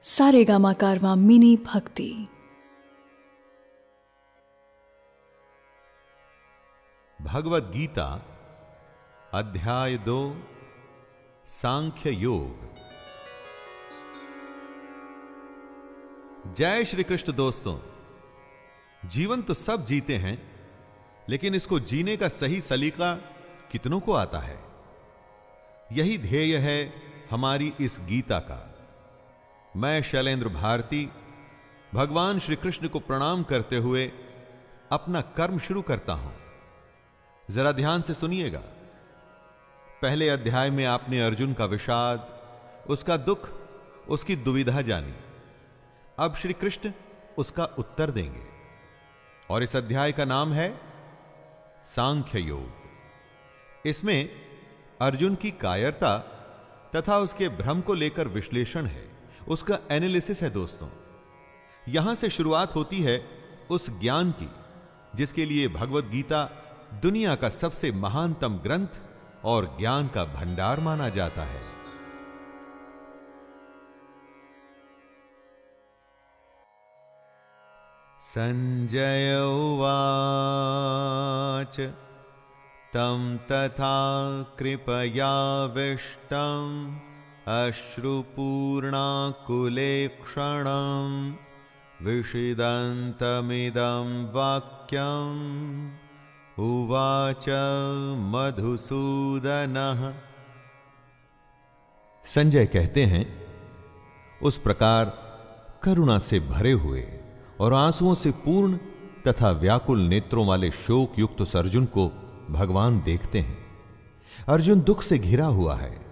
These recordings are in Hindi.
सारेगामा कारवां मिनी भक्ति। भगवद गीता अध्याय 2 सांख्य योग। जय श्री कृष्ण। दोस्तों, जीवन तो सब जीते हैं, लेकिन इसको जीने का सही सलीका कितनों को आता है? यही ध्येय है हमारी इस गीता का। मैं शैलेंद्र भारती भगवान श्री कृष्ण को प्रणाम करते हुए अपना कर्म शुरू करता हूं। जरा ध्यान से सुनिएगा। पहले अध्याय में आपने अर्जुन का विषाद, उसका दुख, उसकी दुविधा जानी। अब श्री कृष्ण उसका उत्तर देंगे और इस अध्याय का नाम है सांख्य योग। इसमें अर्जुन की कायरता तथा उसके भ्रम को लेकर विश्लेषण है, उसका एनालिसिस है। दोस्तों, यहां से शुरुआत होती है उस ज्ञान की जिसके लिए भगवद गीता दुनिया का सबसे महानतम ग्रंथ और ज्ञान का भंडार माना जाता है। संजय उवाच तं तथा कृपयाविष्टम् अश्रुपूर्णाकुलेक्षणं विषिदन्तमिदं वाक्यम् उवाच मधुसूदनः। संजय कहते हैं, उस प्रकार करुणा से भरे हुए और आंसुओं से पूर्ण तथा व्याकुल नेत्रों वाले शोक युक्त उस अर्जुन को भगवान देखते हैं। अर्जुन दुख से घिरा हुआ है,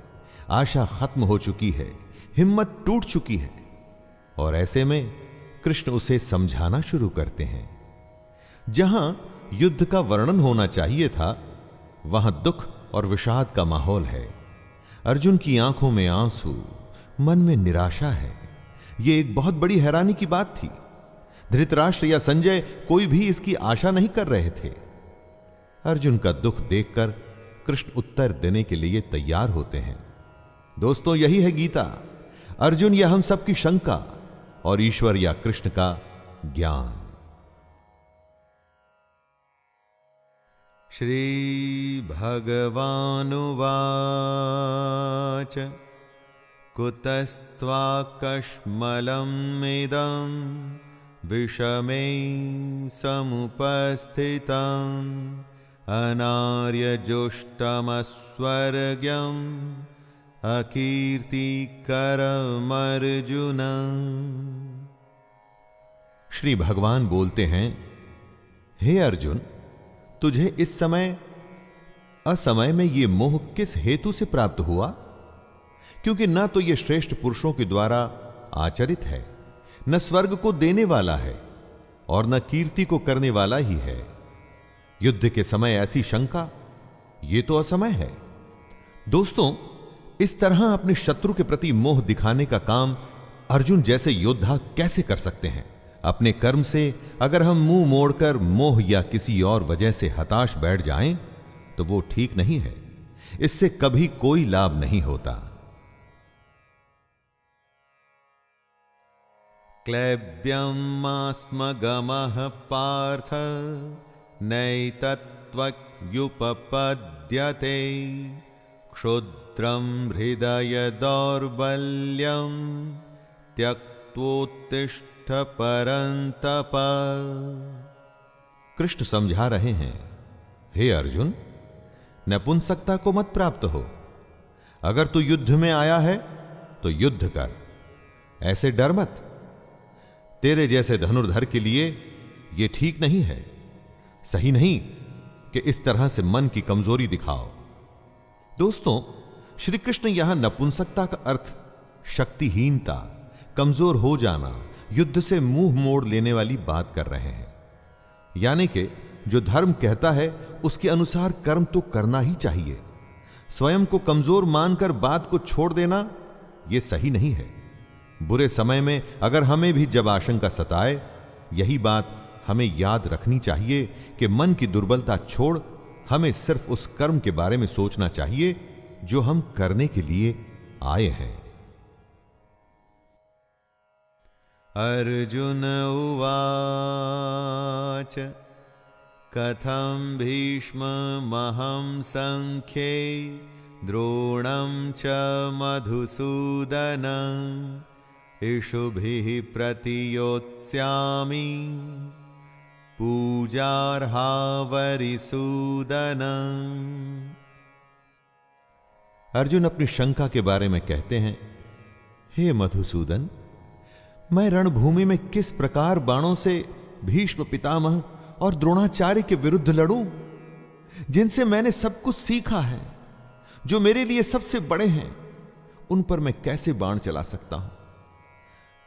आशा खत्म हो चुकी है, हिम्मत टूट चुकी है, और ऐसे में कृष्ण उसे समझाना शुरू करते हैं। जहां युद्ध का वर्णन होना चाहिए था, वहां दुख और विषाद का माहौल है। अर्जुन की आंखों में आंसू, मन में निराशा है। यह एक बहुत बड़ी हैरानी की बात थी। धृतराष्ट्र या संजय कोई भी इसकी आशा नहीं कर रहे थे। अर्जुन का दुख देखकर कृष्ण उत्तर देने के लिए तैयार होते हैं। दोस्तों, यही है गीता। अर्जुन या हम सबकी शंका और ईश्वर या कृष्ण का ज्ञान। श्री भगवानुवाच कुतस्त्वाकश्मलमिदं विषमे समुपस्थितम् अनार्यजुष्टमस्वर्ग्यम् अकीर्तिकरमर्जुन। श्री भगवान बोलते हैं, हे अर्जुन, तुझे इस समय असमय में यह मोह किस हेतु से प्राप्त हुआ? क्योंकि न तो यह श्रेष्ठ पुरुषों के द्वारा आचरित है, न स्वर्ग को देने वाला है, और न कीर्ति को करने वाला ही है। युद्ध के समय ऐसी शंका, यह तो असमय है। दोस्तों, इस तरह अपने शत्रु के प्रति मोह दिखाने का काम अर्जुन जैसे योद्धा कैसे कर सकते हैं? अपने कर्म से अगर हम मुंह मोड़कर मोह या किसी और वजह से हताश बैठ जाएं, तो वो ठीक नहीं है। इससे कभी कोई लाभ नहीं होता। क्लैब्यमास्मगमः पार्थ नैतत्त्वयुपपद्यते क्षुद्रं हृदय दौर्बल्यं त्यक्त्वोत्तिष्ठ परन्तप। कृष्ण समझा रहे हैं, हे अर्जुन, नपुंसकता को मत प्राप्त हो। अगर तू युद्ध में आया है तो युद्ध कर, ऐसे डर मत। तेरे जैसे धनुर्धर के लिए यह ठीक नहीं है, सही नहीं कि इस तरह से मन की कमजोरी दिखाओ। दोस्तों, श्री कृष्ण यहां नपुंसकता का अर्थ शक्तिहीनता, कमजोर हो जाना, युद्ध से मुंह मोड़ लेने वाली बात कर रहे हैं। यानी कि जो धर्म कहता है उसके अनुसार कर्म तो करना ही चाहिए। स्वयं को कमजोर मानकर बात को छोड़ देना यह सही नहीं है। बुरे समय में अगर हमें भी जब आशंका सताए, यही बात हमें याद रखनी चाहिए कि मन की दुर्बलता छोड़ हमें सिर्फ उस कर्म के बारे में सोचना चाहिए जो हम करने के लिए आए हैं। अर्जुन उवाच कथं भीष्ममहं संख्ये द्रोणं च मधुसूदन इषुभिः प्रतियोत्स्यामि पूजार्हा वरिसूदन। अर्जुन अपनी शंका के बारे में कहते हैं, हे मधुसूदन, मैं रणभूमि में किस प्रकार बाणों से भीष्म पितामह और द्रोणाचार्य के विरुद्ध लड़ूं, जिनसे मैंने सब कुछ सीखा है, जो मेरे लिए सबसे बड़े हैं, उन पर मैं कैसे बाण चला सकता हूं।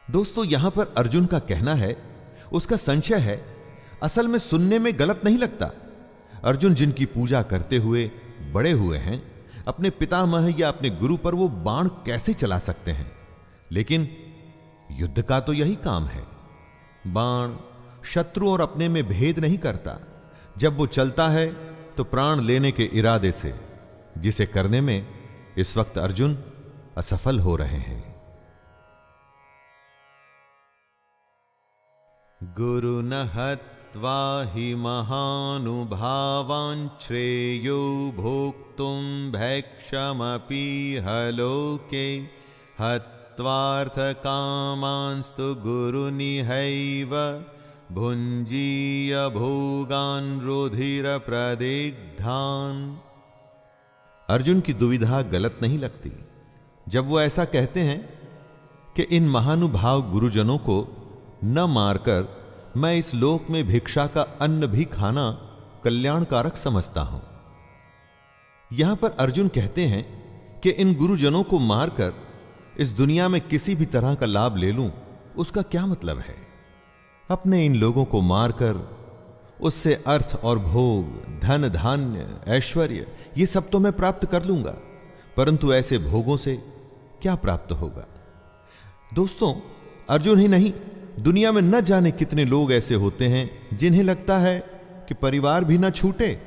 दोस्तों, यहां पर अर्जुन का कहना है, उसका संशय है, असल में सुनने में गलत नहीं लगता। अर्जुन जिनकी पूजा करते हुए बड़े हुए हैं, अपने पितामह या अपने गुरु पर वो बाण कैसे चला सकते हैं। लेकिन युद्ध का तो यही काम है। बाण शत्रु और अपने में भेद नहीं करता। जब वो चलता है तो प्राण लेने के इरादे से, जिसे करने में इस वक्त अर्जुन असफल हो रहे हैं। गुरु न हत्वा हि महानुभावान् श्रेयो भोक्तुं भैक्षमपि हलोके हत्वार्थकामांस्तु गुरुनिहैव भुञ्जीय भोगान् रुधिरप्रदिग्धान्। अर्जुन की दुविधा गलत नहीं लगती जब वो ऐसा कहते हैं कि इन महानुभाव गुरुजनों को न मारकर मैं इस लोक में भिक्षा का अन्न भी खाना कल्याणकारक समझता हूं। यहां पर अर्जुन कहते हैं कि इन गुरुजनों को मारकर इस दुनिया में किसी भी तरह का लाभ ले लूं, उसका क्या मतलब है। अपने इन लोगों को मारकर उससे अर्थ और भोग, धन धान्य, ऐश्वर्य, ये सब तो मैं प्राप्त कर लूंगा, परंतु ऐसे भोगों से क्या प्राप्त होगा। दोस्तों, अर्जुन ही नहीं, दुनिया में न जाने कितने लोग ऐसे होते हैं जिन्हें लगता है कि परिवार भी न छूटे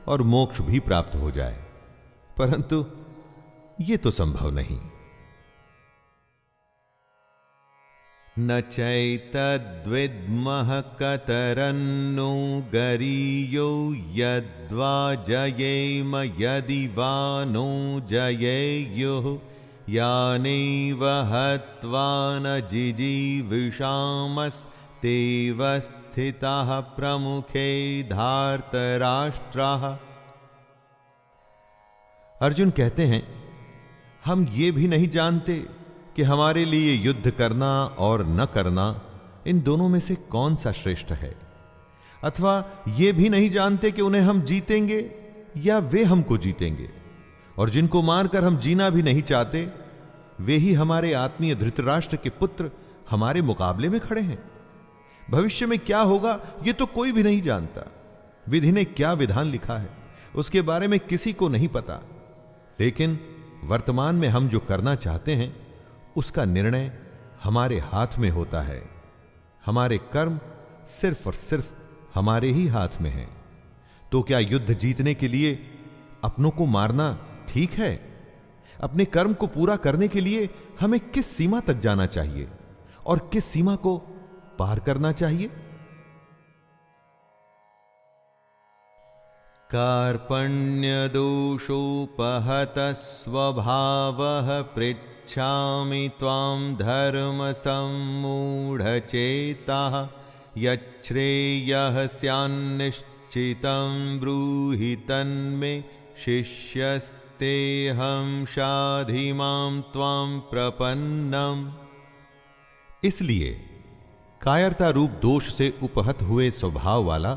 और मोक्ष भी प्राप्त हो जाए, परंतु यह तो संभव नहीं। न चैतद्विद्मः कतरन्नो गरीयो यद्वा जयेम यदि वा नो जयेयुः यानेव हत्वा न जिजीविषामस्तेव स्थिताः प्रमुखे धार्तराष्ट्राः। अर्जुन कहते हैं, हम ये भी नहीं जानते कि हमारे लिए युद्ध करना और न करना, इन दोनों में से कौन सा श्रेष्ठ है, अथवा ये भी नहीं जानते कि उन्हें हम जीतेंगे या वे हमको जीतेंगे। और जिनको मारकर हम जीना भी नहीं चाहते, वे ही हमारे आत्मीय धृतराष्ट्र के पुत्र हमारे मुकाबले में खड़े हैं। भविष्य में क्या होगा ये तो कोई भी नहीं जानता। विधि ने क्या विधान लिखा है उसके बारे में किसी को नहीं पता, लेकिन वर्तमान में हम जो करना चाहते हैं उसका निर्णय हमारे हाथ में होता है। हमारे कर्म सिर्फ और सिर्फ हमारे ही हाथ में हैं। तो क्या युद्ध जीतने के लिए अपनों को मारना ठीक है? अपने कर्म को पूरा करने के लिए हमें किस सीमा तक जाना चाहिए और किस सीमा को पार करना चाहिए? कार्पण्य दोषोपहत स्वभावः पृच्छामि त्वां धर्म सम्मूढ़चेताः यच्छ्रेयः स्यान्निश्चितं ब्रूहि तन्मे शिष्यस्तेऽहं शाधि मां त्वां प्रपन्नम्। इसलिए कायरता रूप दोष से उपहत हुए स्वभाव वाला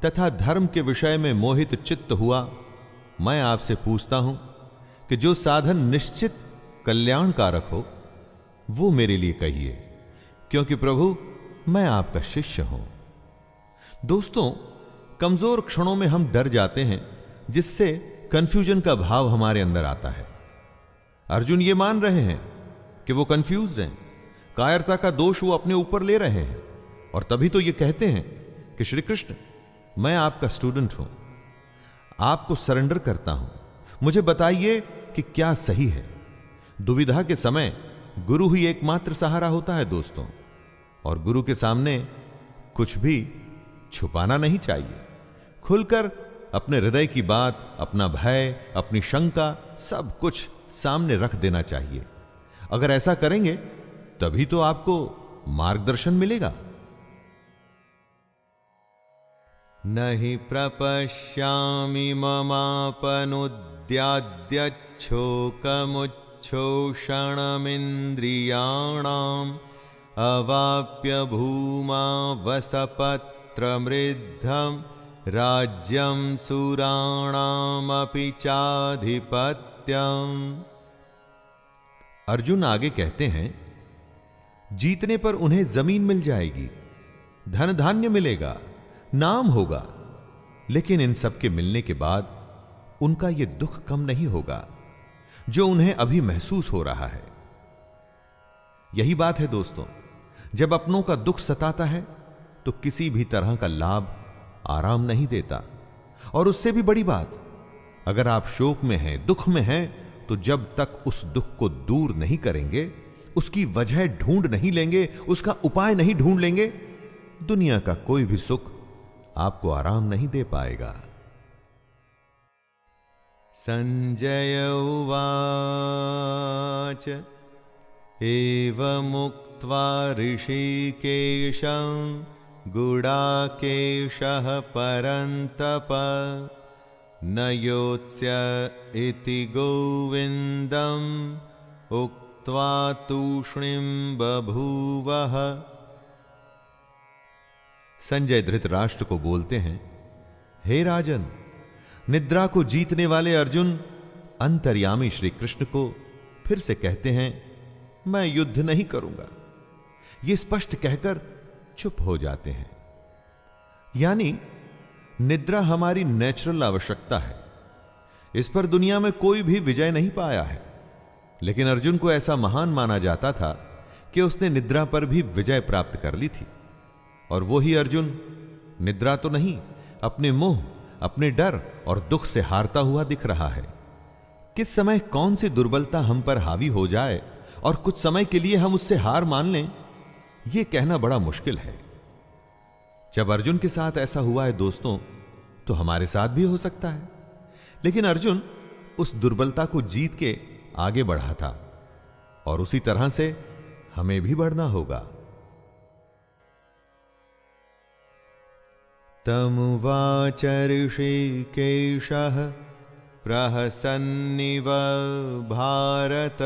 तथा धर्म के विषय में मोहित चित्त हुआ मैं आपसे पूछता हूं कि जो साधन निश्चित कल्याणकारक हो वो मेरे लिए कहिए, क्योंकि प्रभु मैं आपका शिष्य हूं। दोस्तों, कमजोर क्षणों में हम डर जाते हैं, जिससे कंफ्यूजन का भाव हमारे अंदर आता है। अर्जुन ये मान रहे हैं कि वो कंफ्यूज्ड हैं, कायरता का दोष वो अपने ऊपर ले रहे हैं, और तभी तो ये कहते हैं कि श्री कृष्ण मैं आपका स्टूडेंट हूं, आपको सरेंडर करता हूं, मुझे बताइए कि क्या सही है। दुविधा के समय गुरु ही एकमात्र सहारा होता है। दोस्तों, और गुरु के सामने कुछ भी छुपाना नहीं चाहिए। खुलकर अपने हृदय की बात, अपना भय, अपनी शंका, सब कुछ सामने रख देना चाहिए। अगर ऐसा करेंगे तभी तो आपको मार्गदर्शन मिलेगा। नहि प्रपश्यामि ममापनुद्याद्यच्छोकमुच्छोषणमिन्द्रियाणाम् अवाप्य भूमा वसपत्रमृद्धं राज्यं सुराणामपि चाधिपत्यम्। अर्जुन आगे कहते हैं, जीतने पर उन्हें जमीन मिल जाएगी, धन धान्य मिलेगा, नाम होगा, लेकिन इन सब के मिलने के बाद उनका यह दुख कम नहीं होगा जो उन्हें अभी महसूस हो रहा है। यही बात है दोस्तों, जब अपनों का दुख सताता है तो किसी भी तरह का लाभ आराम नहीं देता। और उससे भी बड़ी बात, अगर आप शोक में हैं, दुख में हैं, तो जब तक उस दुख को दूर नहीं करेंगे, उसकी वजह ढूंढ नहीं लेंगे, उसका उपाय नहीं ढूंढ लेंगे, दुनिया का कोई भी सुख आपको आराम नहीं दे पाएगा। संजय उवाच एवमुक्त्वा ऋषिकेशं गुडाकेशः परन्तप न योत्स्य इति गोविन्दम् उक्त्वा तूष्णीं बभूवः। संजय धृतराष्ट्र को बोलते हैं, हे राजन, निद्रा को जीतने वाले अर्जुन अंतर्यामी श्री कृष्ण को फिर से कहते हैं, मैं युद्ध नहीं करूंगा। ये स्पष्ट कहकर चुप हो जाते हैं। यानी निद्रा हमारी नेचुरल आवश्यकता है, इस पर दुनिया में कोई भी विजय नहीं पाया है। लेकिन अर्जुन को ऐसा महान माना जाता था कि उसने निद्रा पर भी विजय प्राप्त कर ली थी। और वो ही अर्जुन निद्रा तो नहीं, अपने मोह, अपने डर और दुख से हारता हुआ दिख रहा है। किस समय कौन सी दुर्बलता हम पर हावी हो जाए और कुछ समय के लिए हम उससे हार मान लें, यह कहना बड़ा मुश्किल है। जब अर्जुन के साथ ऐसा हुआ है दोस्तों, तो हमारे साथ भी हो सकता है। लेकिन अर्जुन उस दुर्बलता को जीत के आगे बढ़ा था और उसी तरह से हमें भी बढ़ना होगा। तमुवाच ऋषिकेशः प्रहसन्निव भारत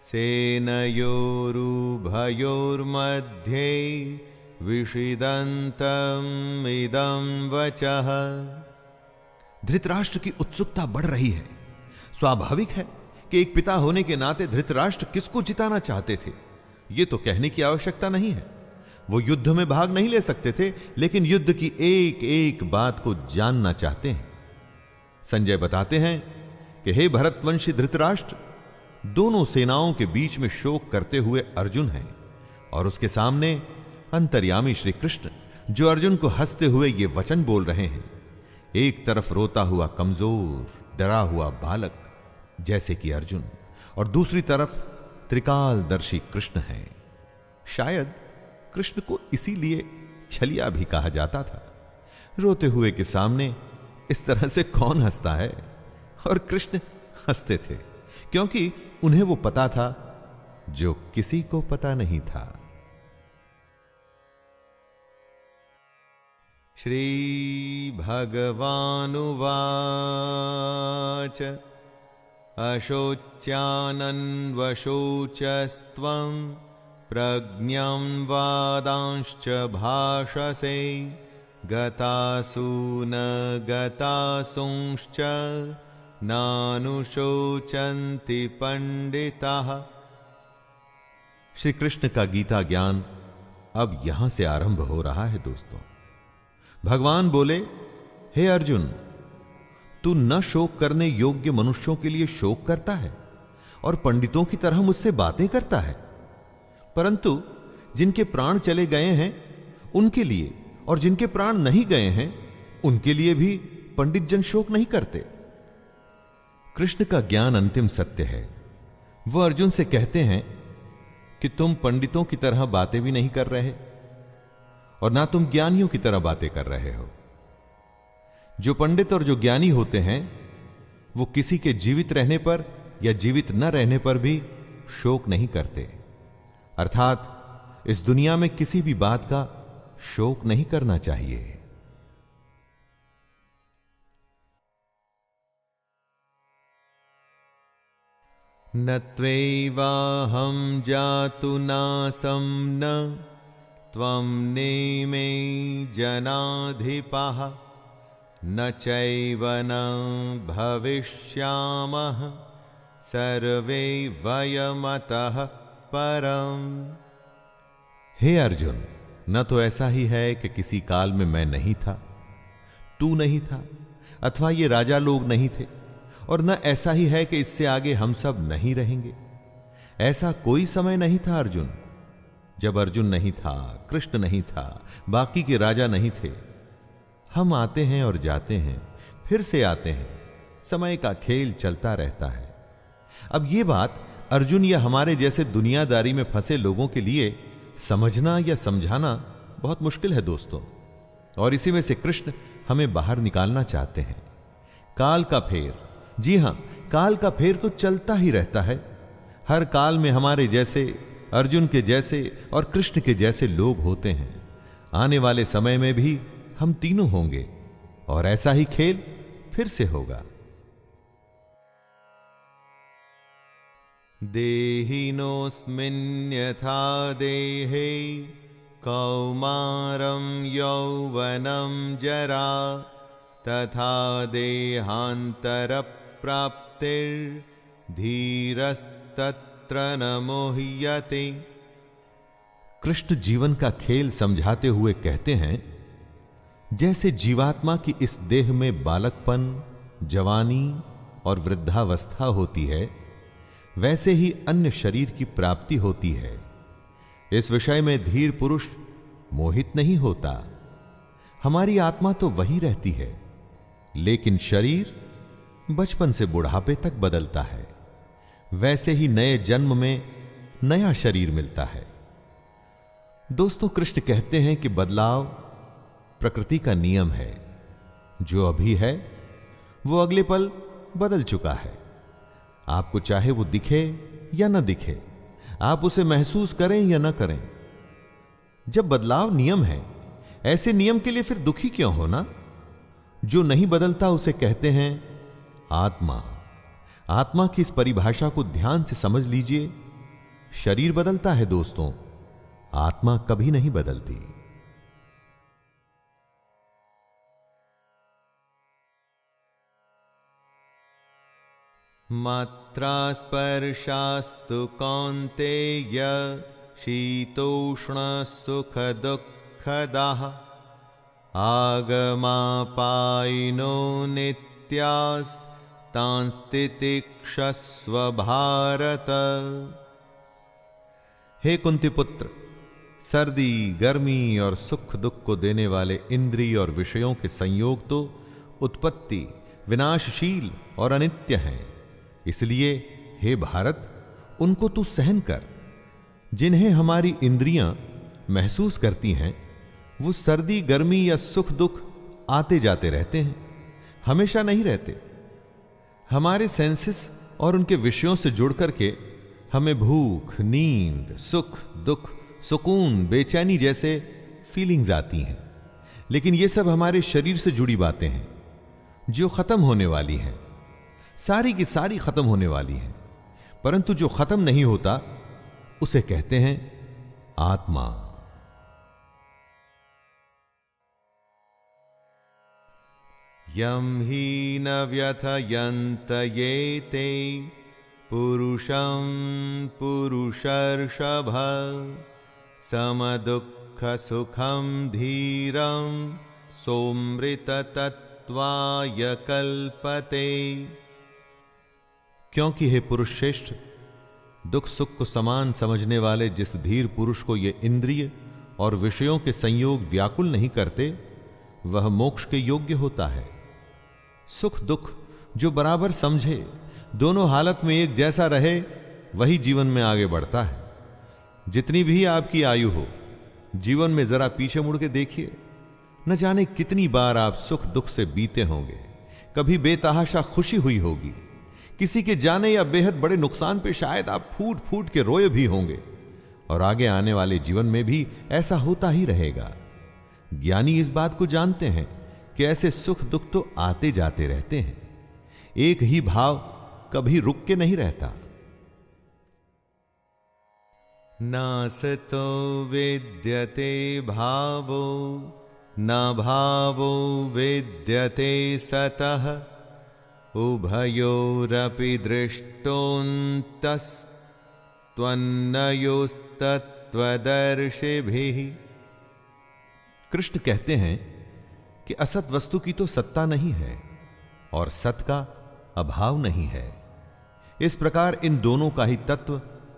सेनयोरुभयोर्मध्ये विषिदन्तम् इदं वचः। धृतराष्ट्र की उत्सुकता बढ़ रही है। स्वाभाविक है कि एक पिता होने के नाते धृतराष्ट्र किसको जिताना चाहते थे, यह तो कहने की आवश्यकता नहीं है। वो युद्ध में भाग नहीं ले सकते थे, लेकिन युद्ध की एक एक बात को जानना चाहते हैं। संजय बताते हैं कि हे भरतवंशी धृतराष्ट्र, दोनों सेनाओं के बीच में शोक करते हुए अर्जुन हैं और उसके सामने अंतर्यामी श्री कृष्ण, जो अर्जुन को हंसते हुए ये वचन बोल रहे हैं। एक तरफ रोता हुआ कमजोर डरा हुआ बालक जैसे कि अर्जुन, और दूसरी तरफ त्रिकालदर्शी कृष्ण है। शायद कृष्ण को इसीलिए छलिया भी कहा जाता था। रोते हुए के सामने इस तरह से कौन हंसता है? और कृष्ण हंसते थे क्योंकि उन्हें वो पता था जो किसी को पता नहीं था। श्री भगवानुवाच अशोच्यानन्वशोचस्त्वं प्रज्ञं वादांश्च भाषसे गतासु न गतासुंश्च नानुशोचन्ति पंडिताः। श्री कृष्ण का गीता ज्ञान अब यहां से आरंभ हो रहा है दोस्तों। भगवान बोले, हे अर्जुन, तू न शोक करने योग्य मनुष्यों के लिए शोक करता है और पंडितों की तरह मुझसे बातें करता है, परंतु जिनके प्राण चले गए हैं उनके लिए और जिनके प्राण नहीं गए हैं उनके लिए भी पंडित जन शोक नहीं करते। कृष्ण का ज्ञान अंतिम सत्य है। वह अर्जुन से कहते हैं, कि तुम पंडितों की तरह बातें भी नहीं कर रहे और ना तुम ज्ञानियों की तरह बातें कर रहे हो। जो पंडित और जो ज्ञानी होते हैं वो किसी के जीवित रहने पर या जीवित न रहने पर भी शोक नहीं करते, अर्थात इस दुनिया में किसी भी बात का शोक नहीं करना चाहिए। न त्वैवाहं जातु नासं न त्वं नेमे जनाधिपः न चैव न भविष्यामः सर्वे वयमतः परम। हे अर्जुन, न तो ऐसा ही है कि किसी काल में मैं नहीं था, तू नहीं था, अथवा ये राजा लोग नहीं थे, और न ऐसा ही है कि इससे आगे हम सब नहीं रहेंगे। ऐसा कोई समय नहीं था अर्जुन, जब अर्जुन नहीं था, कृष्ण नहीं था, बाकी के राजा नहीं थे। हम आते हैं और जाते हैं, फिर से आते हैं, समय का खेल चलता रहता है। अब यह बात अर्जुन या हमारे जैसे दुनियादारी में फंसे लोगों के लिए समझना या समझाना बहुत मुश्किल है दोस्तों, और इसी में से कृष्ण हमें बाहर निकालना चाहते हैं। काल का फेर, जी हां, काल का फेर तो चलता ही रहता है। हर काल में हमारे जैसे, अर्जुन के जैसे और कृष्ण के जैसे लोग होते हैं। आने वाले समय में भी हम तीनों होंगे और ऐसा ही खेल फिर से होगा। देहिनोऽस्मिन् यथा देहे कौमारं यौवनं जरा तथा देहान्तरप्राप्तिर्धीरस्तत्र न मोह्यते। कृष्ण जीवन का खेल समझाते हुए कहते हैं, जैसे जीवात्मा की इस देह में बालकपन, जवानी और वृद्धावस्था होती है, वैसे ही अन्य शरीर की प्राप्ति होती है। इस विषय में धीर पुरुष मोहित नहीं होता। हमारी आत्मा तो वही रहती है, लेकिन शरीर बचपन से बुढ़ापे तक बदलता है। वैसे ही नए जन्म में नया शरीर मिलता है। दोस्तों, कृष्ण कहते हैं कि बदलाव प्रकृति का नियम है। जो अभी है वो अगले पल बदल चुका है। आपको चाहे वो दिखे या ना दिखे, आप उसे महसूस करें या ना करें। जब बदलाव नियम है, ऐसे नियम के लिए फिर दुखी क्यों होना? जो नहीं बदलता उसे कहते हैं आत्मा। आत्मा की इस परिभाषा को ध्यान से समझ लीजिए। शरीर बदलता है दोस्तों, आत्मा कभी नहीं बदलती। मात्रा स्पर्शास्तु कौन्तेय शीतोष्ण सुख दुःखदाः आगमापायिनो नित्यास्तांस्तितिक्षस्व भारत। हे कुंती पुत्र, सर्दी, गर्मी और सुख दुख को देने वाले इंद्रिय और विषयों के संयोग तो उत्पत्ति, विनाशशील और अनित्य हैं। इसलिए हे भारत, उनको तू सहन कर। जिन्हें हमारी इंद्रियां महसूस करती हैं, वो सर्दी, गर्मी या सुख दुख आते जाते रहते हैं, हमेशा नहीं रहते। हमारे सेंसेस और उनके विषयों से जुड़ करके हमें भूख, नींद, सुख, दुख, सुकून, बेचैनी जैसे फीलिंग्स आती हैं। लेकिन ये सब हमारे शरीर से जुड़ी बातें हैं जो खत्म होने वाली हैं। सारी की सारी खत्म होने वाली हैं, परंतु जो खत्म नहीं होता उसे कहते हैं आत्मा। यम ही न व्यथयन्त ये ते पुरुषं पुरुषर्षभ समदुःख सुखं धीरं सोमृततत्त्वाय कल्पते। क्योंकि हे पुरुष श्रेष्ठ, दुख सुख को समान समझने वाले जिस धीर पुरुष को ये इंद्रिय और विषयों के संयोग व्याकुल नहीं करते, वह मोक्ष के योग्य होता है। सुख दुख जो बराबर समझे, दोनों हालत में एक जैसा रहे, वही जीवन में आगे बढ़ता है। जितनी भी आपकी आयु हो, जीवन में जरा पीछे मुड़ के देखिए। न जाने कितनी बार आप सुख दुख से बीते होंगे। कभी बेतहाशा खुशी हुई होगी, किसी के जाने या बेहद बड़े नुकसान पे शायद आप फूट फूट के रोए भी होंगे। और आगे आने वाले जीवन में भी ऐसा होता ही रहेगा। ज्ञानी इस बात को जानते हैं कि ऐसे सुख दुख तो आते जाते रहते हैं। एक ही भाव कभी रुक के नहीं रहता। नासतो विद्यते भावो न भावो विद्यते सतः उभयोरपि दृष्टोऽन्तस्त्वन्नयोस्तत्त्वदर्शिभिः। कृष्ण कहते हैं कि असत वस्तु की तो सत्ता नहीं है और सत का अभाव नहीं है। इस प्रकार इन दोनों का ही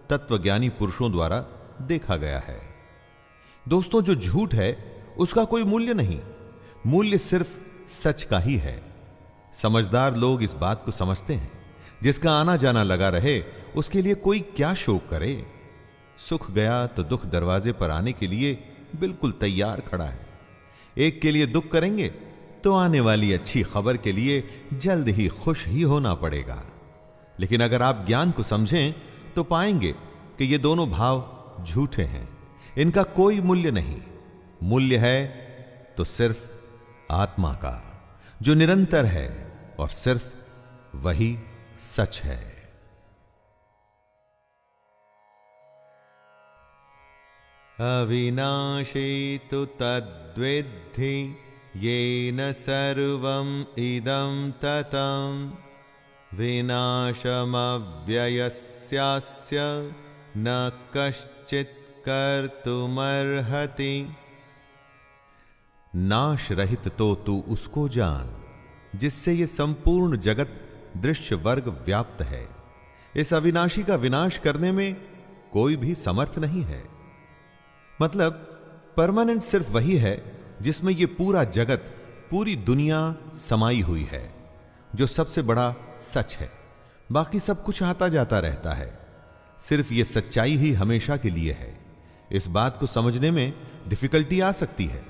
तत्वज्ञानी पुरुषों द्वारा देखा गया है। दोस्तों, जो झूठ है उसका कोई मूल्य नहीं, मूल्य सिर्फ सच का ही है। समझदार लोग इस बात को समझते हैं। जिसका आना जाना लगा रहे उसके लिए कोई क्या शोक करे। सुख गया तो दुख दरवाजे पर आने के लिए बिल्कुल तैयार खड़ा है। एक के लिए दुख करेंगे तो आने वाली अच्छी खबर के लिए जल्द ही खुश ही होना पड़ेगा। लेकिन अगर आप ज्ञान को समझें तो पाएंगे कि ये दोनों भाव झूठे हैं। इनका कोई मूल्य नहीं। मूल्य है तो सिर्फ आत्मा का, जो निरंतर है और सिर्फ वही सच है। अविनाशी तु तद्विद्धि येन सर्वं इदं ततं विनाशमव्ययस्यास्य न कश्चित् कर्तुमर्हति। नाश रहित तो तू उसको जान जिससे ये संपूर्ण जगत दृश्य वर्ग व्याप्त है। इस अविनाशी का विनाश करने में कोई भी समर्थ नहीं है। मतलब परमानेंट सिर्फ वही है जिसमें ये पूरा जगत, पूरी दुनिया समाई हुई है, जो सबसे बड़ा सच है। बाकी सब कुछ आता जाता रहता है। सिर्फ ये सच्चाई ही हमेशा के लिए है। इस बात को समझने में डिफिकल्टी आ सकती है।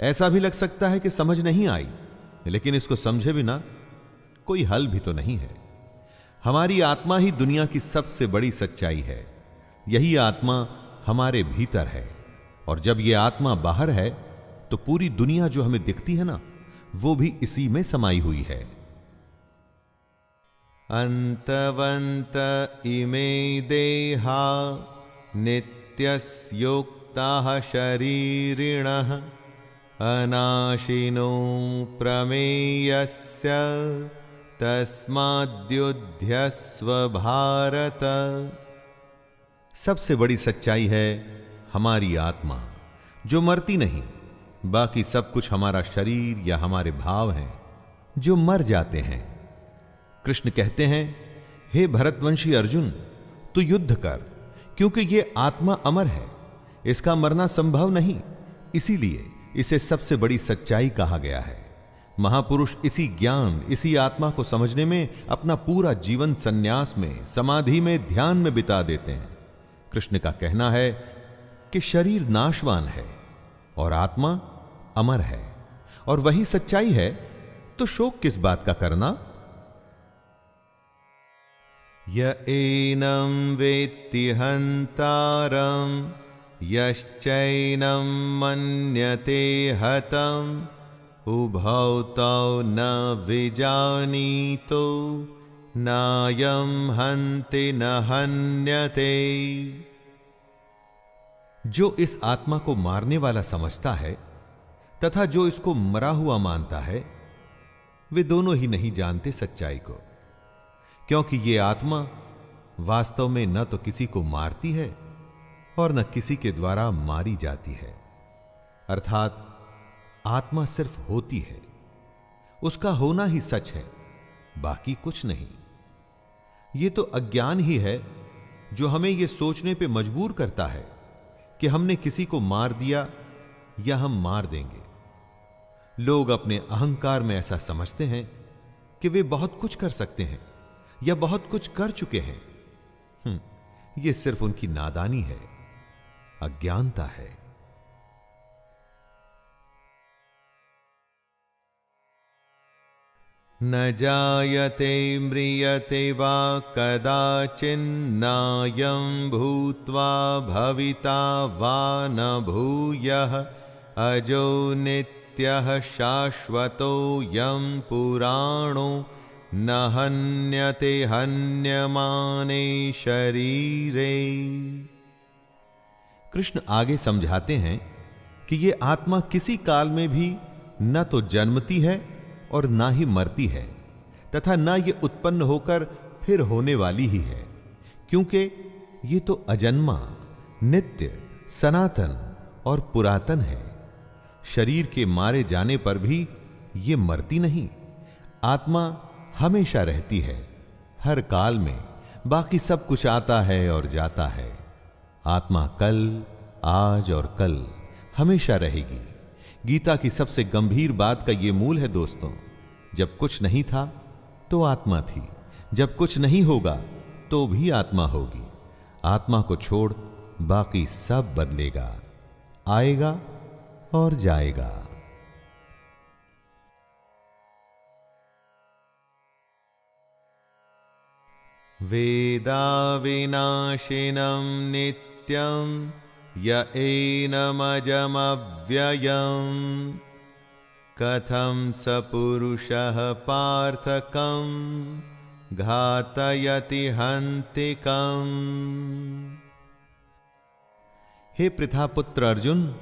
ऐसा भी लग सकता है कि समझ नहीं आई, लेकिन इसको समझे बिना कोई हल भी तो नहीं है। हमारी आत्मा ही दुनिया की सबसे बड़ी सच्चाई है। यही आत्मा हमारे भीतर है, और जब यह आत्मा बाहर है तो पूरी दुनिया जो हमें दिखती है ना, वो भी इसी में समाई हुई है। अंतवंत इमे देहा नित्यस्योक्ताः शरीरिणः अनाशिनो प्रमेयस्य तस्माद्युध्यस्व भारत। सबसे बड़ी सच्चाई है हमारी आत्मा, जो मरती नहीं। बाकी सब कुछ हमारा शरीर या हमारे भाव हैं जो मर जाते हैं। कृष्ण कहते हैं, हे भरतवंशी अर्जुन, तू युद्ध कर, क्योंकि ये आत्मा अमर है, इसका मरना संभव नहीं। इसीलिए इसे सबसे बड़ी सच्चाई कहा गया है। महापुरुष इसी ज्ञान, इसी आत्मा को समझने में अपना पूरा जीवन संन्यास में, समाधि में, ध्यान में बिता देते हैं। कृष्ण का कहना है कि शरीर नाशवान है और आत्मा अमर है, और वही सच्चाई है, तो शोक किस बात का करना। य एनं वेत्ति हन्तारं यश्चैनं मन्यते हतम् उभौ तौ न विजानीतो नायं हन्ति न हन्यते। जो इस आत्मा को मारने वाला समझता है तथा जो इसको मरा हुआ मानता है, वे दोनों ही नहीं जानते सच्चाई को, क्योंकि ये आत्मा वास्तव में न तो किसी को मारती है और न किसी के द्वारा मारी जाती है। अर्थात आत्मा सिर्फ होती है, उसका होना ही सच है, बाकी कुछ नहीं। ये तो अज्ञान ही है जो हमें यह सोचने पे मजबूर करता है कि हमने किसी को मार दिया या हम मार देंगे। लोग अपने अहंकार में ऐसा समझते हैं कि वे बहुत कुछ कर सकते हैं या बहुत कुछ कर चुके हैं। यह सिर्फ उनकी नादानी है। अज्ञानता है। न जायते म्रियते वा कदाचिन्नायं भूत्वा भविता वा न भूयः अजो नित्यः शाश्वतोऽयं पुराणो न हन्यते हन्यमाने शरीरे। कृष्ण आगे समझाते हैं कि ये आत्मा किसी काल में भी न तो जन्मती है और ना ही मरती है, तथा ना ये उत्पन्न होकर फिर होने वाली ही है, क्योंकि ये तो अजन्मा, नित्य, सनातन और पुरातन है। शरीर के मारे जाने पर भी ये मरती नहीं। आत्मा हमेशा रहती है, हर काल में। बाकी सब कुछ आता है और जाता है। आत्मा कल, आज और कल हमेशा रहेगी। गीता की सबसे गंभीर बात का यह मूल है दोस्तों, जब कुछ नहीं था तो आत्मा थी, जब कुछ नहीं होगा तो भी आत्मा होगी। आत्मा को छोड़ बाकी सब बदलेगा, आएगा और जाएगा। वेदा विनाशिनं नित्यं य एनमजमव्ययम् कथं स पुरुषः पार्थकं घातयति हन्तिकम्। हे पृथापुत्र अर्जुन,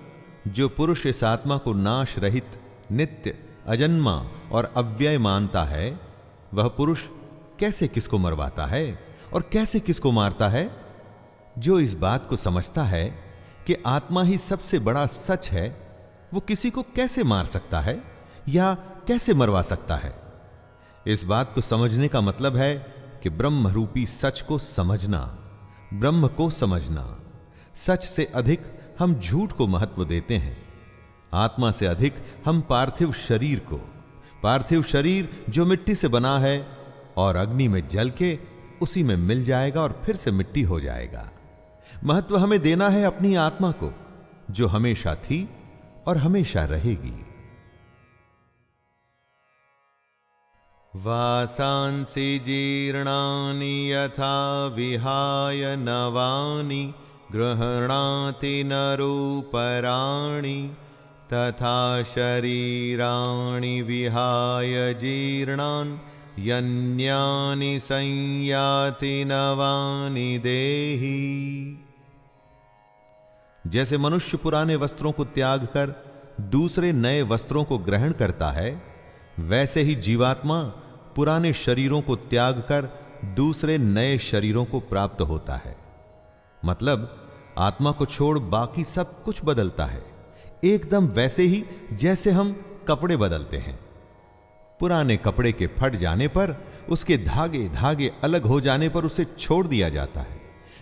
जो पुरुष इस आत्मा को नाश रहित, नित्य, अजन्मा और अव्यय मानता है, वह पुरुष कैसे किसको मरवाता है और कैसे किसको मारता है? जो इस बात को समझता है कि आत्मा ही सबसे बड़ा सच है, वो किसी को कैसे मार सकता है या कैसे मरवा सकता है? इस बात को समझने का मतलब है कि ब्रह्म रूपी सच को समझना, ब्रह्म को समझना। सच से अधिक हम झूठ को महत्व देते हैं, आत्मा से अधिक हम पार्थिव शरीर को। पार्थिव शरीर जो मिट्टी से बना है और अग्नि में जल के उसी में मिल जाएगा और फिर से मिट्टी हो जाएगा। महत्व हमें देना है अपनी आत्मा को, जो हमेशा थी और हमेशा रहेगी। वासांसि जीर्णानि यथा विहाय नवानि गृह्णाति नरोपराणि तथा शरीराणि विहाय जीर्णान् यन्यानि संयाति नवानि देहि। जैसे मनुष्य पुराने वस्त्रों को त्याग कर दूसरे नए वस्त्रों को ग्रहण करता है, वैसे ही जीवात्मा पुराने शरीरों को त्याग कर दूसरे नए शरीरों को प्राप्त होता है। मतलब आत्मा को छोड़ बाकी सब कुछ बदलता है, एकदम वैसे ही जैसे हम कपड़े बदलते हैं। पुराने कपड़े के फट जाने पर, उसके धागे धागे अलग हो जाने पर उसे छोड़ दिया जाता है।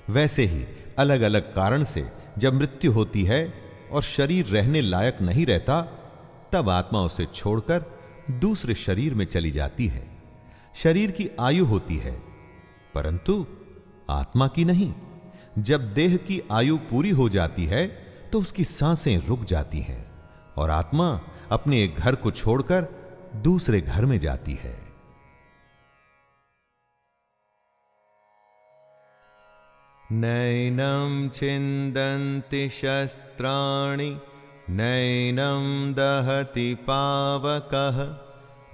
वैसे ही अलग अलग कारण से जब मृत्यु होती है और शरीर रहने लायक नहीं रहता, तब आत्मा उसे छोड़कर दूसरे शरीर में चली जाती है। शरीर की आयु होती है, परंतु आत्मा की नहीं। जब देह की आयु पूरी हो जाती है तो उसकी सांसें रुक जाती हैं और आत्मा अपने एक घर को छोड़कर दूसरे घर में जाती है। नैनं छिन्दन्ति शस्त्राणि नैनं दहति पावकः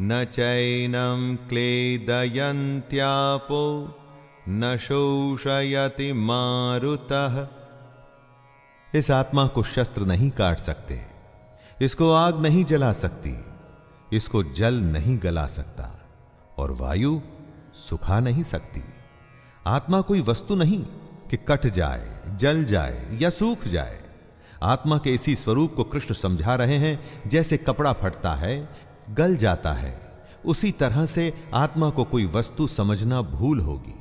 न चैनं क्लेदयन्त्यापो न शोषयति मारुतः। इस आत्मा को शस्त्र नहीं काट सकते, इसको आग नहीं जला सकती, इसको जल नहीं गला सकता और वायु सुखा नहीं सकती। आत्मा कोई वस्तु नहीं कि कट जाए, जल जाए या सूख जाए। आत्मा के इसी स्वरूप को कृष्ण समझा रहे हैं। जैसे कपड़ा फटता है, गल जाता है, उसी तरह से आत्मा को कोई वस्तु समझना भूल होगी।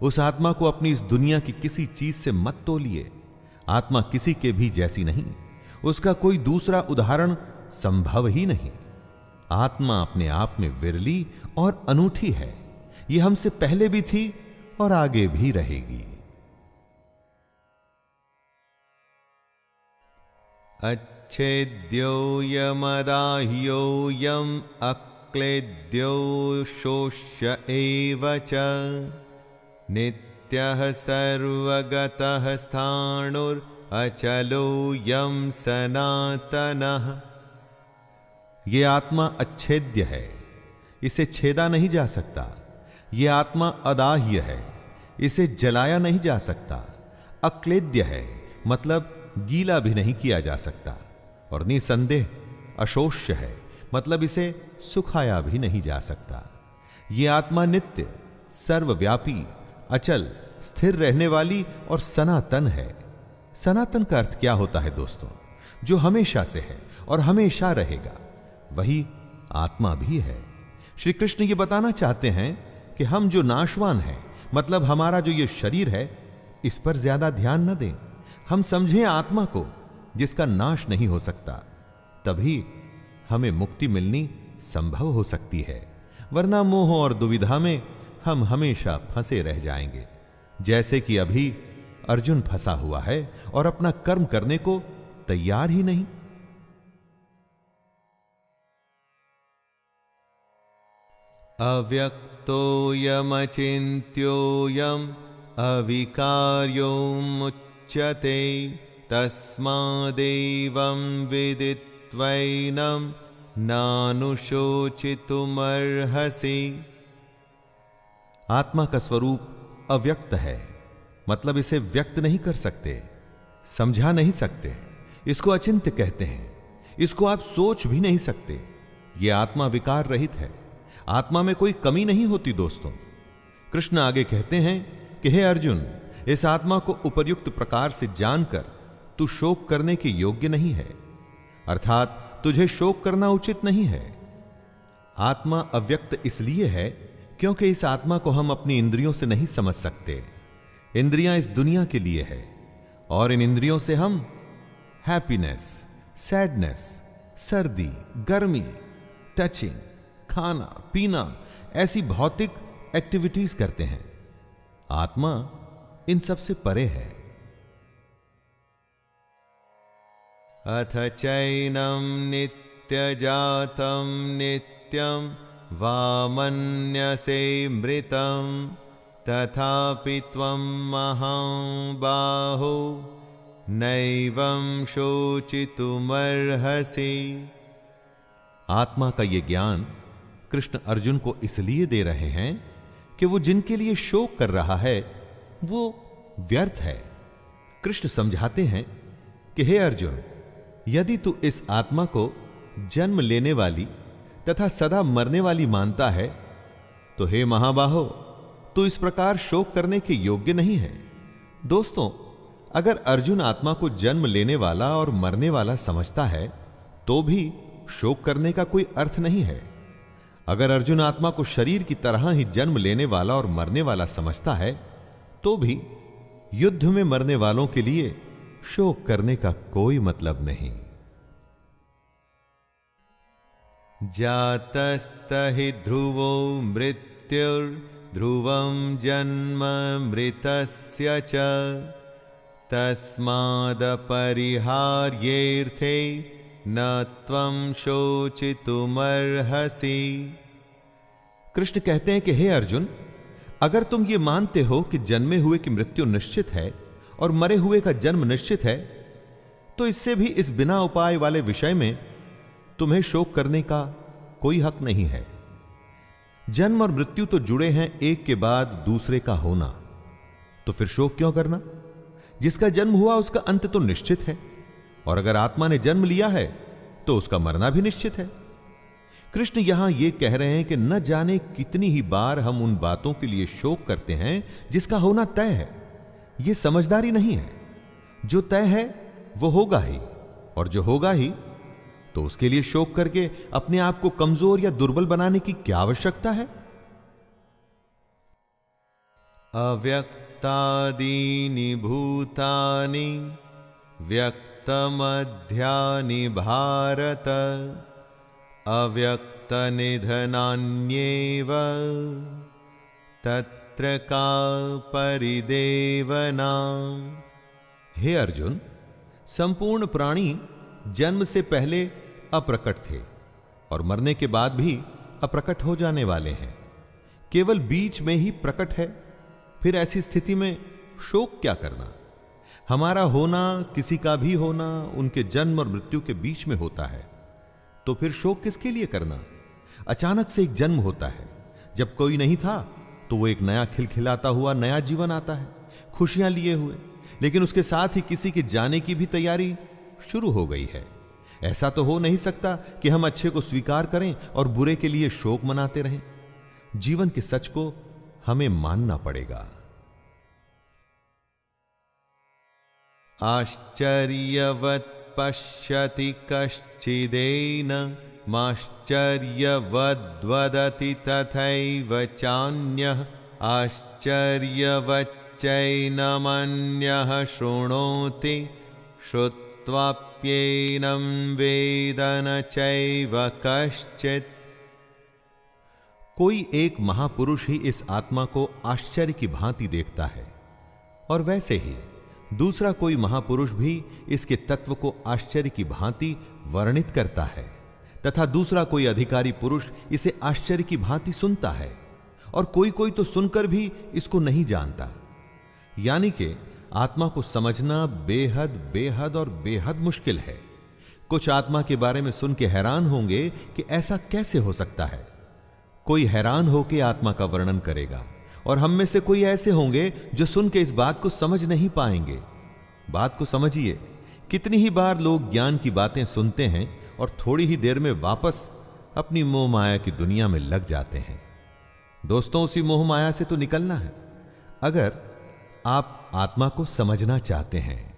उस आत्मा को अपनी इस दुनिया की किसी चीज से मत तोलिए। आत्मा किसी के भी जैसी नहीं, उसका कोई दूसरा उदाहरण संभव ही नहीं। आत्मा अपने आप में विरली और अनूठी है। यह हमसे पहले भी थी और आगे भी रहेगी। अच्छेद्योऽयमदाह्योऽयम् अक्लेद्यो शोष्य एव च नित्यः सर्वगतः स्थाणुरचलोऽयं सनातनः। ये आत्मा अच्छेद्य है, इसे छेदा नहीं जा सकता। ये आत्मा अदाह्य है, इसे जलाया नहीं जा सकता। अक्लेद्य है मतलब गीला भी नहीं किया जा सकता। और निसंदेह अशोष्य है मतलब इसे सुखाया भी नहीं जा सकता। ये आत्मा नित्य, सर्वव्यापी, अचल, स्थिर रहने वाली और सनातन है। सनातन का अर्थ क्या होता है दोस्तों? जो हमेशा से है और हमेशा रहेगा, वही आत्मा भी है। श्री कृष्ण ये बताना चाहते हैं कि हम जो नाशवान हैं, मतलब हमारा जो ये शरीर है, इस पर ज्यादा ध्यान न दें। हम समझें आत्मा को जिसका नाश नहीं हो सकता, तभी हमें मुक्ति मिलनी संभव हो सकती है। वरना मोह और दुविधा में हम हमेशा फंसे रह जाएंगे, जैसे कि अभी अर्जुन फंसा हुआ है और अपना कर्म करने को तैयार ही नहीं। अव्यक्तोऽयमचिन्त्योऽयम् अविकार्योमुच्यते तस्मादेवं विदित्वैनं नानुशोचितुमर्हसि। आत्मा का स्वरूप अव्यक्त है, मतलब इसे व्यक्त नहीं कर सकते, समझा नहीं सकते। इसको अचिंत्य कहते हैं। इसको आप सोच भी नहीं सकते। यह आत्मा विकार रहित है। आत्मा में कोई कमी नहीं होती दोस्तों। कृष्ण आगे कहते हैं कि हे अर्जुन, इस आत्मा को उपर्युक्त प्रकार से जानकर तू शोक करने के योग्य नहीं है, अर्थात तुझे शोक करना उचित नहीं है। आत्मा अव्यक्त इसलिए है क्योंकि इस आत्मा को हम अपनी इंद्रियों से नहीं समझ सकते। इंद्रियां इस दुनिया के लिए है और इन इंद्रियों से हम हैप्पीनेस, सैडनेस, सर्दी, गर्मी, टचिंग, खाना पीना, ऐसी भौतिक एक्टिविटीज करते हैं। आत्मा इन सब से परे है। अथ चैनं नित्यजातं नित्यं वा मन्यसे मृतं तथापि त्वं महाबाहो नैवं शोचितुमर्हसि। आत्मा का ये ज्ञान कृष्ण अर्जुन को इसलिए दे रहे हैं कि वो जिनके लिए शोक कर रहा है वो व्यर्थ है। कृष्ण समझाते हैं कि हे अर्जुन, यदि तू इस आत्मा को जन्म लेने वाली तथा सदा मरने वाली मानता है, तो हे महाबाहो, तू इस प्रकार शोक करने के योग्य नहीं है। दोस्तों, अगर अर्जुन आत्मा को जन्म लेने वाला और मरने वाला समझता है, तो भी शोक करने का कोई अर्थ नहीं है। अगर अर्जुन आत्मा को शरीर की तरह ही जन्म लेने वाला और मरने वाला समझता है, तो भी युद्ध में मरने वालों के लिए शोक करने का कोई मतलब नहीं। जातस्तहि ध्रुवो मृत्युर्ध्रुवं जन्म मृतस्य च तस्मादपरिहार्येऽर्थे न त्वं शोचितुमर्हसि। कृष्ण कहते हैं कि हे अर्जुन, अगर तुम ये मानते हो कि जन्मे हुए की मृत्यु निश्चित है और मरे हुए का जन्म निश्चित है, तो इससे भी इस बिना उपाय वाले विषय में तुम्हें शोक करने का कोई हक नहीं है। जन्म और मृत्यु तो जुड़े हैं एक के बाद दूसरे का होना, तो फिर शोक क्यों करना? जिसका जन्म हुआ उसका अंत तो निश्चित है, और अगर आत्मा ने जन्म लिया है तो उसका मरना भी निश्चित है। कृष्ण यहां यह कह रहे हैं कि न जाने कितनी ही बार हम उन बातों के लिए शोक करते हैं जिसका होना तय है। यह समझदारी नहीं है। जो तय है वो होगा ही, और जो होगा ही, तो उसके लिए शोक करके अपने आप को कमजोर या दुर्बल बनाने की क्या आवश्यकता है? अव्यक्तादीनि भूतानि व्यक्तमध्यानि भारत अव्यक्तनिधनान्येव तत्र का परिदेवना। हे अर्जुन, संपूर्ण प्राणी जन्म से पहले अप्रकट थे और मरने के बाद भी अप्रकट हो जाने वाले हैं, केवल बीच में ही प्रकट है। फिर ऐसी स्थिति में शोक क्या करना? हमारा होना, किसी का भी होना उनके जन्म और मृत्यु के बीच में होता है, तो फिर शोक किसके लिए करना? अचानक से एक जन्म होता है, जब कोई नहीं था तो वो एक नया खिलखिलाता हुआ नया जीवन आता है, खुशियां लिए हुए, लेकिन उसके साथ ही किसी के जाने की भी तैयारी शुरू हो गई है। ऐसा तो हो नहीं सकता कि हम अच्छे को स्वीकार करें और बुरे के लिए शोक मनाते रहें। जीवन के सच को हमें मानना पड़ेगा। आश्चर्यवत् पश्यति कश्चिदेन माश्चर्यवद्वदति तथैव चान्यः आश्चर्यवच्चैनमन्यः शृणोति श्रुत्वाप्येनं वेद न चैव कश्चित्। कोई एक महापुरुष ही इस आत्मा को आश्चर्य की भांति देखता है और वैसे ही दूसरा कोई महापुरुष भी इसके तत्व को आश्चर्य की भांति वर्णित करता है, तथा दूसरा कोई अधिकारी पुरुष इसे आश्चर्य की भांति सुनता है, और कोई कोई तो सुनकर भी इसको नहीं जानता। यानी कि आत्मा को समझना बेहद बेहद और बेहद मुश्किल है। कुछ आत्मा के बारे में सुन के हैरान होंगे कि ऐसा कैसे हो सकता है। कोई हैरान होकर आत्मा का वर्णन करेगा, और हम में से कोई ऐसे होंगे जो सुन के इस बात को समझ नहीं पाएंगे। बात को समझिए, कितनी ही बार लोग ज्ञान की बातें सुनते हैं और थोड़ी ही देर में वापस अपनी मोह माया की दुनिया में लग जाते हैं। दोस्तों, उसी मोह माया से तो निकलना है अगर आप आत्मा को समझना चाहते हैं।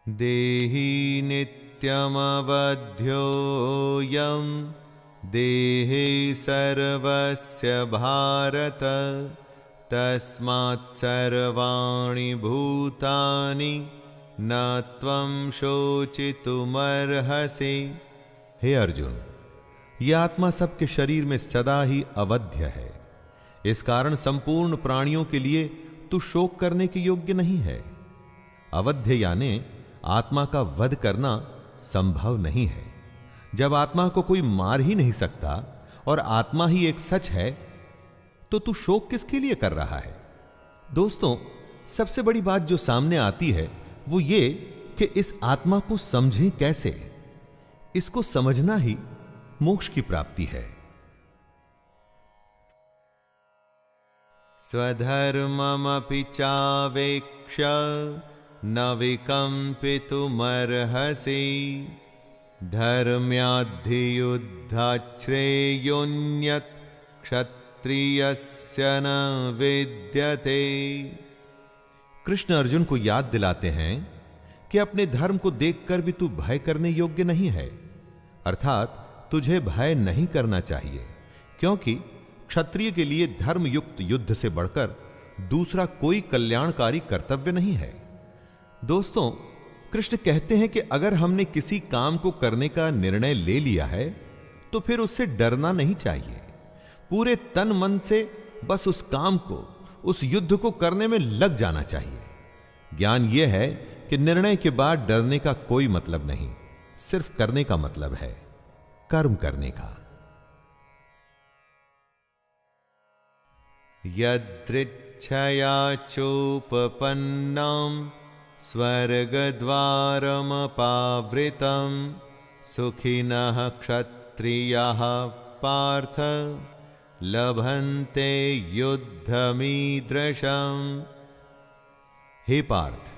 देहि नित्यमवध्योऽयं देहे सर्वस्य भारत तस्मात् सर्वाणि भूतानि न त्वं शोचितुमर्हसि। हे अर्जुन, यह आत्मा सबके शरीर में सदा ही अवध्य है। इस कारण संपूर्ण प्राणियों के लिए तू शोक करने के योग्य नहीं है। अवध्य यानी आत्मा का वध करना संभव नहीं है। जब आत्मा को कोई मार ही नहीं सकता और आत्मा ही एक सच है, तो तू शोक किसके लिए कर रहा है? दोस्तों, सबसे बड़ी बात जो सामने आती है वो ये कि इस आत्मा को समझें कैसे। इसको समझना ही मोक्ष की प्राप्ति है। स्वधर्ममपि चावेक्ष्य न विकम्पितुमर्हसि धर्म्याद्धियुद्धाश्रेयोऽन्यत् क्षत्रियस्य न विद्यते। कृष्ण अर्जुन को याद दिलाते हैं कि अपने धर्म को देखकर भी तू भय करने योग्य नहीं है, अर्थात तुझे भय नहीं करना चाहिए, क्योंकि क्षत्रिय के लिए धर्मयुक्त युद्ध से बढ़कर दूसरा कोई कल्याणकारी कर्तव्य नहीं है। दोस्तों, कृष्ण कहते हैं कि अगर हमने किसी काम को करने का निर्णय ले लिया है तो फिर उससे डरना नहीं चाहिए। पूरे तन मन से बस उस काम को, उस युद्ध को करने में लग जाना चाहिए। ज्ञान यह है कि निर्णय के बाद डरने का कोई मतलब नहीं, सिर्फ करने का मतलब है, कर्म करने का। यदृच्छया चोपपन्नं स्वर्गद्वारमपावृतं सुखिनः क्षत्रियाः पार्थ लभन्ते युद्धमीदृशम्। हे पार्थ,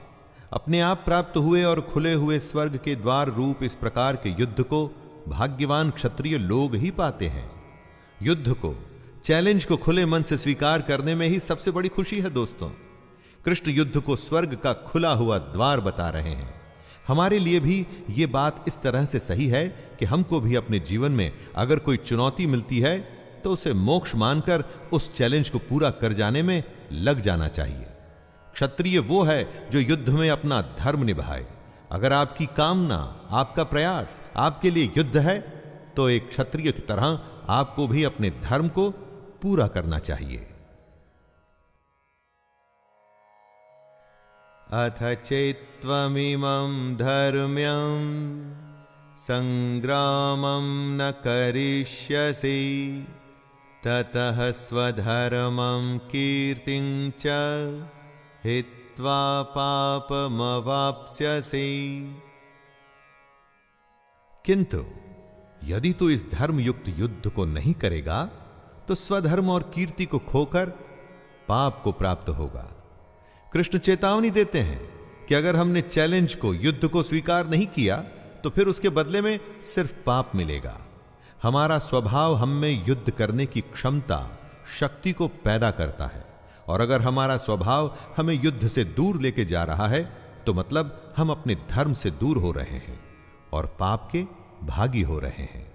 अपने आप प्राप्त हुए और खुले हुए स्वर्ग के द्वार रूप इस प्रकार के युद्ध को भाग्यवान क्षत्रिय लोग ही पाते हैं। युद्ध को, चैलेंज को खुले मन से स्वीकार करने में ही सबसे बड़ी खुशी है। दोस्तों, कृष्ण युद्ध को स्वर्ग का खुला हुआ द्वार बता रहे हैं। हमारे लिए भी यह बात इस तरह से सही है कि हमको भी अपने जीवन में अगर कोई चुनौती मिलती है तो उसे मोक्ष मानकर उस चैलेंज को पूरा कर जाने में लग जाना चाहिए। क्षत्रिय वो है जो युद्ध में अपना धर्म निभाए। अगर आपकी कामना, आपका प्रयास आपके लिए युद्ध है तो एक क्षत्रिय की तरह आपको भी अपने धर्म को पूरा करना चाहिए। अथ चेत्त्वमिमं धर्म्यं संग्रामं न करिष्यसि ततः स्वधर्मं कीर्तिं च हित्वा पापमवाप्स्यसि। किंतु यदि तू इस धर्मयुक्त युद्ध को नहीं करेगा तो स्वधर्म और कीर्ति को खोकर पाप को प्राप्त होगा। कृष्ण चेतावनी देते हैं कि अगर हमने चैलेंज को, युद्ध को स्वीकार नहीं किया तो फिर उसके बदले में सिर्फ पाप मिलेगा। हमारा स्वभाव हम में युद्ध करने की क्षमता, शक्ति को पैदा करता है, और अगर हमारा स्वभाव हमें युद्ध से दूर लेके जा रहा है तो मतलब हम अपने धर्म से दूर हो रहे हैं और पाप के भागी हो रहे हैं।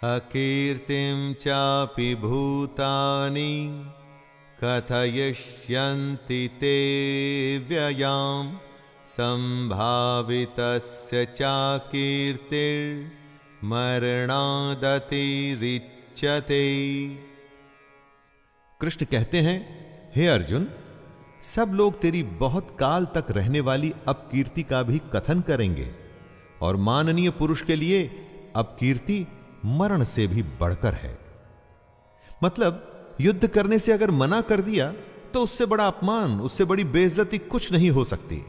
अकीर्तिं चापि भूतानि कथयिष्यन्ति ते व्ययाम् संभावितस्य चाकीर्तिर्मरणादतिरिच्यते। कृष्ण कहते हैं, हे अर्जुन, सब लोग तेरी बहुत काल तक रहने वाली अपकीर्ति का भी कथन करेंगे, और माननीय पुरुष के लिए अपकीर्ति मरण से भी बढ़कर है। मतलब युद्ध करने से अगर मना कर दिया तो उससे बड़ा अपमान, उससे बड़ी बेइज्जती कुछ नहीं हो सकती।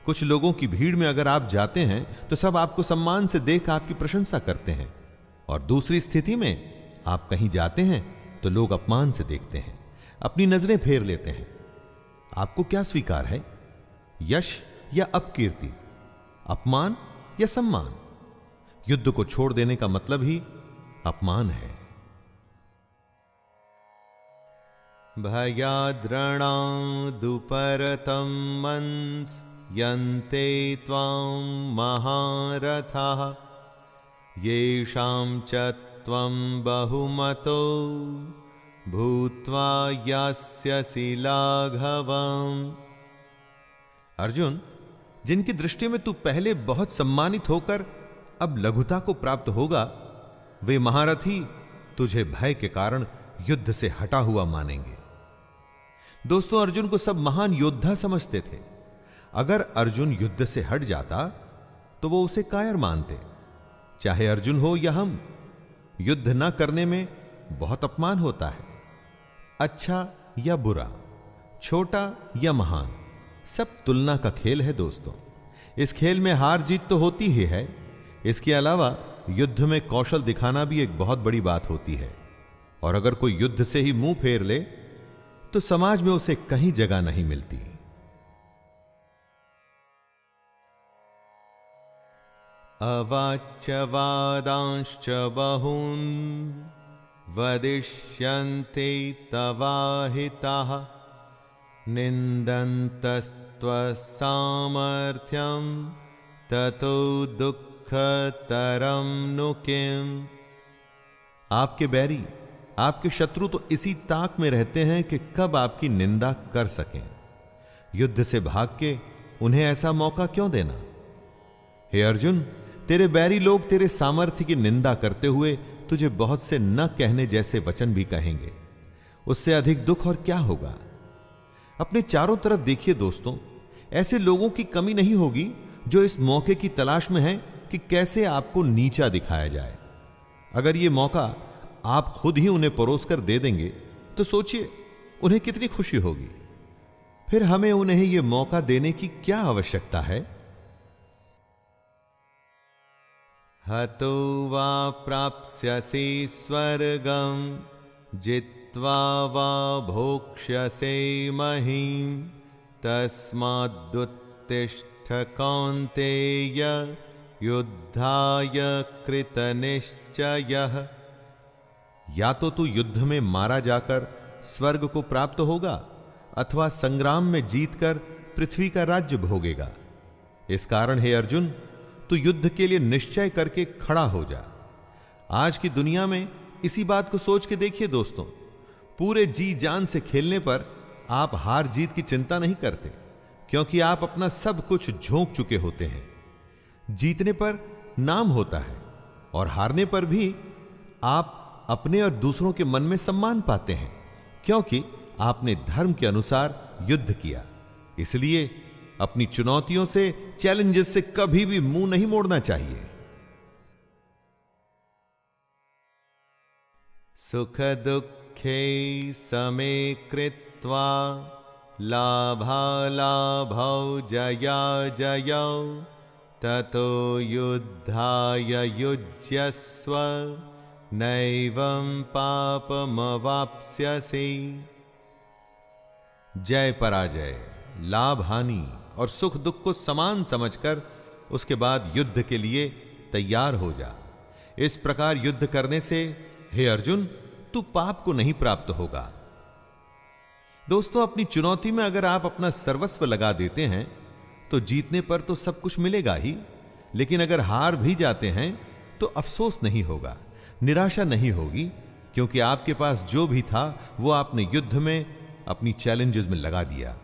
कुछ लोगों की भीड़ में अगर आप जाते हैं तो सब आपको सम्मान से देख आपकी प्रशंसा करते हैं, और दूसरी स्थिति में आप कहीं जाते हैं तो लोग अपमान से देखते हैं, अपनी नजरें फेर लेते हैं। आपको क्या स्वीकार है, यश या अपकीर्ति, अपमान या सम्मान? युद्ध को छोड़ देने का मतलब ही अपमान है। भयाद्रणादुपरतं मंस यन्ते त्वां महारथाः येषां च त्वं बहुमतो भूत्वा यास्यसि लाघवम्। अर्जुन, जिनकी दृष्टि में तू पहले बहुत सम्मानित होकर अब लघुता को प्राप्त होगा, वे महारथी तुझे भय के कारण युद्ध से हटा हुआ मानेंगे। दोस्तों, अर्जुन को सब महान योद्धा समझते थे। अगर अर्जुन युद्ध से हट जाता तो वो उसे कायर मानते। चाहे अर्जुन हो या हम, युद्ध न करने में बहुत अपमान होता है। अच्छा या बुरा, छोटा या महान, सब तुलना का खेल है दोस्तों। इस खेल में हार जीत तो होती ही है, इसके अलावा युद्ध में कौशल दिखाना भी एक बहुत बड़ी बात होती है। और अगर कोई युद्ध से ही मुंह फेर ले तो समाज में उसे कहीं जगह नहीं मिलती। अवाच्य वादांश्च बहून् वदिष्यन्ते तवाहिताः निन्दन्तस्त्वसामर्थ्यं ततो दुःखतरं नु किम्। आपके बैरी, आपके शत्रु तो इसी ताक में रहते हैं कि कब आपकी निंदा कर सकें। युद्ध से भाग के उन्हें ऐसा मौका क्यों देना? हे अर्जुन, तेरे बैरी लोग तेरे सामर्थ्य की निंदा करते हुए तुझे बहुत से न कहने जैसे वचन भी कहेंगे। उससे अधिक दुख और क्या होगा? अपने चारों तरफ देखिए दोस्तों, ऐसे लोगों की कमी नहीं होगी जो इस मौके की तलाश में हैं कि कैसे आपको नीचा दिखाया जाए। अगर यह मौका आप खुद ही उन्हें परोस कर दे देंगे तो सोचिए उन्हें कितनी खुशी होगी। फिर हमें उन्हें यह मौका देने की क्या आवश्यकता है? हतो वा प्राप्स्यसि स्वर्गं जित्वा वा भोक्ष्यसे महीम् तस्मादुत्तिष्ठ कौन्तेय युद्धाय कृतनिश्चयः। या तो तू युद्ध में मारा जाकर स्वर्ग को प्राप्त होगा अथवा संग्राम में जीतकर पृथ्वी का राज्य भोगेगा। इस कारण हे अर्जुन, तू युद्ध के लिए निश्चय करके खड़ा हो जा। आज की दुनिया में इसी बात को सोच के देखिए दोस्तों, पूरे जी जान से खेलने पर आप हार जीत की चिंता नहीं करते, क्योंकि आप अपना सब कुछ झोंक चुके होते हैं। जीतने पर नाम होता है और हारने पर भी आप अपने और दूसरों के मन में सम्मान पाते हैं, क्योंकि आपने धर्म के अनुसार युद्ध किया। इसलिए अपनी चुनौतियों से, चैलेंजेस से कभी भी मुंह नहीं मोड़ना चाहिए। सुख दुखे समे कृत्वा लाभालाभौ जया जयौ ततो युद्धाय युज्यस्व नैवं पापमवाप्स्यसि। जय पराजय, लाभ हानि और सुख दुख को समान समझकर उसके बाद युद्ध के लिए तैयार हो जा। इस प्रकार युद्ध करने से हे अर्जुन, तू पाप को नहीं प्राप्त होगा। दोस्तों, अपनी चुनौती में अगर आप अपना सर्वस्व लगा देते हैं तो जीतने पर तो सब कुछ मिलेगा ही, लेकिन अगर हार भी जाते हैं तो अफसोस नहीं होगा, निराशा नहीं होगी, क्योंकि आपके पास जो भी था वो आपने युद्ध में, अपनी चैलेंजेस में लगा दिया।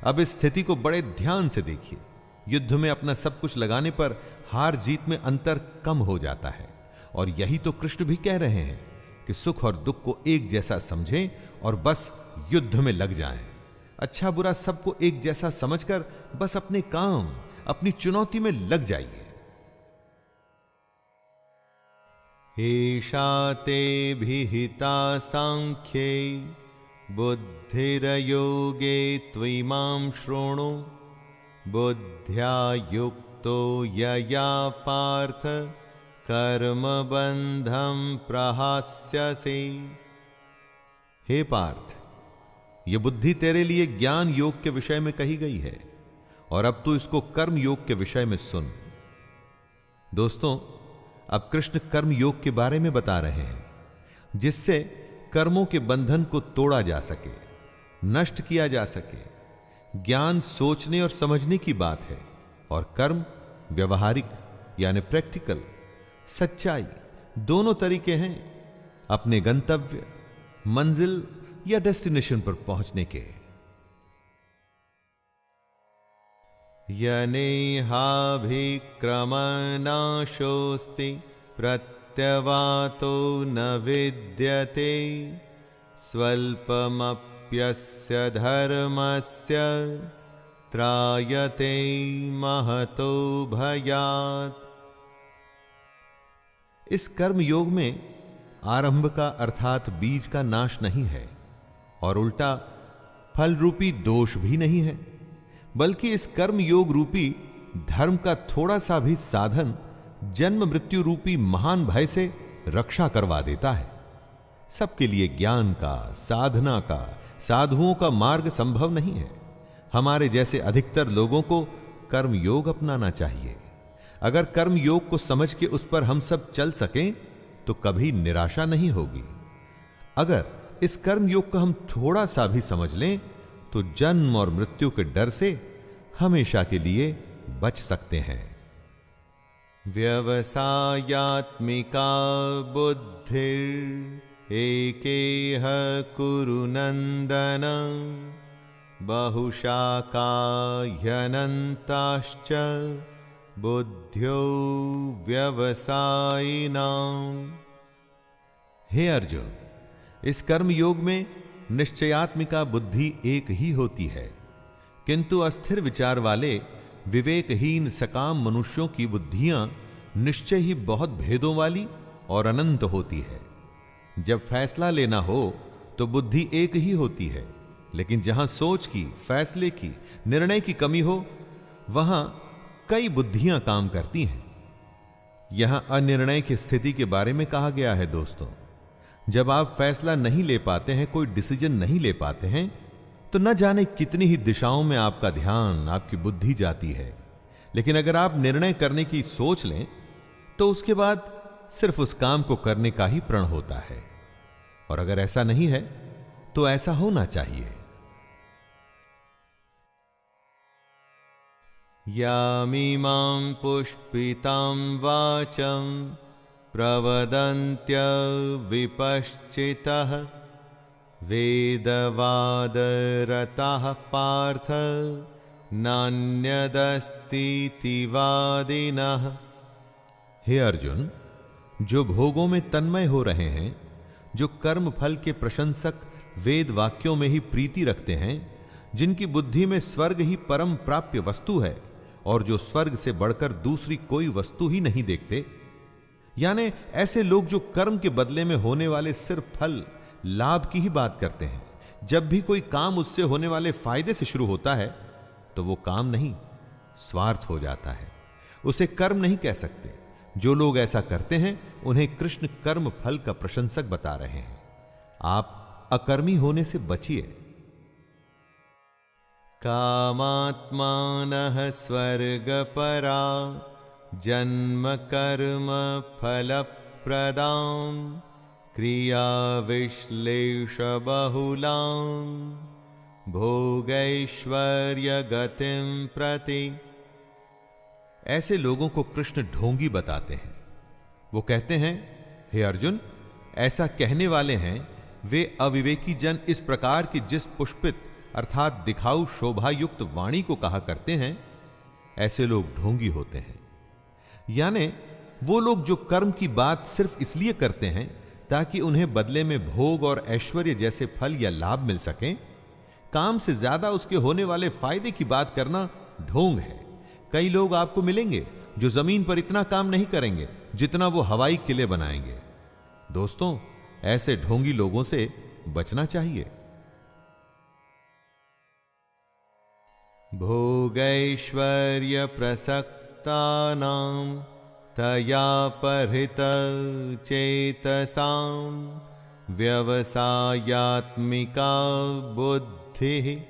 अब इस स्थिति को बड़े ध्यान से देखिए। युद्ध में अपना सब कुछ लगाने पर हार जीत में अंतर कम हो जाता है, और यही तो कृष्ण भी कह रहे हैं कि सुख और दुख को एक जैसा समझें और बस युद्ध में लग जाएं। अच्छा बुरा सबको एक जैसा समझकर बस अपने काम, अपनी चुनौती में लग जाइए। एषा ते विहिता सांख्ये बुद्धिर्योगे त्विमां शृणु बुद्ध्या युक्तो यया पार्थ कर्मबंधं प्रहास्यसि। हे पार्थ, यह बुद्धि तेरे लिए ज्ञान योग के विषय में कही गई है, और अब तू इसको कर्म योग के विषय में सुन। दोस्तों, अब कृष्ण कर्म योग के बारे में बता रहे हैं, जिससे कर्मों के बंधन को तोड़ा जा सके, नष्ट किया जा सके। ज्ञान सोचने और समझने की बात है, और कर्म व्यवहारिक यानी प्रैक्टिकल, सच्चाई, दोनों तरीके हैं अपने गंतव्य, मंजिल या डेस्टिनेशन पर पहुंचने के। यनेहाभिक्रमनाशोस्ति प्रत्यवातो न विद्यते स्वल्पमप्यस्य धर्मस्य त्रायते महतो भयात्। इस कर्म योग में आरंभ का अर्थात बीज का नाश नहीं है, और उल्टा फल रूपी दोष भी नहीं है, बल्कि इस कर्म योग रूपी धर्म का थोड़ा सा भी साधन जन्म मृत्यु रूपी महान भय से रक्षा करवा देता है। सबके लिए ज्ञान का, साधना का, साधुओं का मार्ग संभव नहीं है। हमारे जैसे अधिकतर लोगों को कर्म योग अपनाना चाहिए। अगर कर्म योग को समझ के उस पर हम सब चल सकें तो कभी निराशा नहीं होगी। अगर इस कर्म योग को हम थोड़ा सा भी समझ लें तो जन्म और मृत्यु के डर से हमेशा के लिए बच सकते हैं। व्यवसायात्मिका बुद्धिर एकेह कुरु नंदन बहुशाखा ह्यनन्ताश्च बुद्ध्यो व्यवसायिनाम्। हे अर्जुन, इस कर्म योग में निश्चयात्मिका बुद्धि एक ही होती है, किंतु अस्थिर विचार वाले विवेकहीन सकाम मनुष्यों की बुद्धियां निश्चय ही बहुत भेदों वाली और अनंत होती है। जब फैसला लेना हो तो बुद्धि एक ही होती है, लेकिन जहां सोच की, फैसले की, निर्णय की कमी हो वहां कई बुद्धियां काम करती हैं। यहां अनिर्णय की स्थिति के बारे में कहा गया है। दोस्तों, जब आप फैसला नहीं ले पाते हैं, कोई डिसीजन नहीं ले पाते हैं, तो न जाने कितनी ही दिशाओं में आपका ध्यान, आपकी बुद्धि जाती है। लेकिन अगर आप निर्णय करने की सोच लें तो उसके बाद सिर्फ उस काम को करने का ही प्रण होता है। और अगर ऐसा नहीं है तो ऐसा होना चाहिए। यामिमां पुष्पितां वाचं प्रवदन्त्य विपश्चितः वेदवादरताः पार्थ नान्यदस्तीति वादिनः। हे अर्जुन, जो भोगों में तन्मय हो रहे हैं, जो कर्म फल के प्रशंसक वेद वाक्यों में ही प्रीति रखते हैं, जिनकी बुद्धि में स्वर्ग ही परम प्राप्य वस्तु है और जो स्वर्ग से बढ़कर दूसरी कोई वस्तु ही नहीं देखते, यानी ऐसे लोग जो कर्म के बदले में होने वाले सिर्फ फल लाभ की ही बात करते हैं। जब भी कोई काम उससे होने वाले फायदे से शुरू होता है तो वो काम नहीं, स्वार्थ हो जाता है, उसे कर्म नहीं कह सकते। जो लोग ऐसा करते हैं उन्हें कृष्ण कर्म फल का प्रशंसक बता रहे हैं। आप अकर्मी होने से बचिए। कामात्मानः स्वर्गपरा जन्म कर्म फल प्रदां क्रिया विश्लेष बहुलां भोगैश्वर्य गतिं प्रति। ऐसे लोगों को कृष्ण ढोंगी बताते हैं। वो कहते हैं, हे अर्जुन, ऐसा कहने वाले हैं वे अविवेकी जन इस प्रकार की जिस पुष्पित अर्थात दिखाऊ शोभा युक्त वाणी को कहा करते हैं, ऐसे लोग ढोंगी होते हैं। यानी वो लोग जो कर्म की बात सिर्फ इसलिए करते हैं ताकि उन्हें बदले में भोग और ऐश्वर्य जैसे फल या लाभ मिल सकें, काम से ज्यादा उसके होने वाले फायदे की बात करना ढोंग है। कई लोग आपको मिलेंगे जो जमीन पर इतना काम नहीं करेंगे जितना वो हवाई किले बनाएंगे। दोस्तों, ऐसे ढोंगी लोगों से बचना चाहिए। भोगैश्वर्य प्रसक्तानां तया परित चेतसां व्यवसायात्मिका बुद्धिः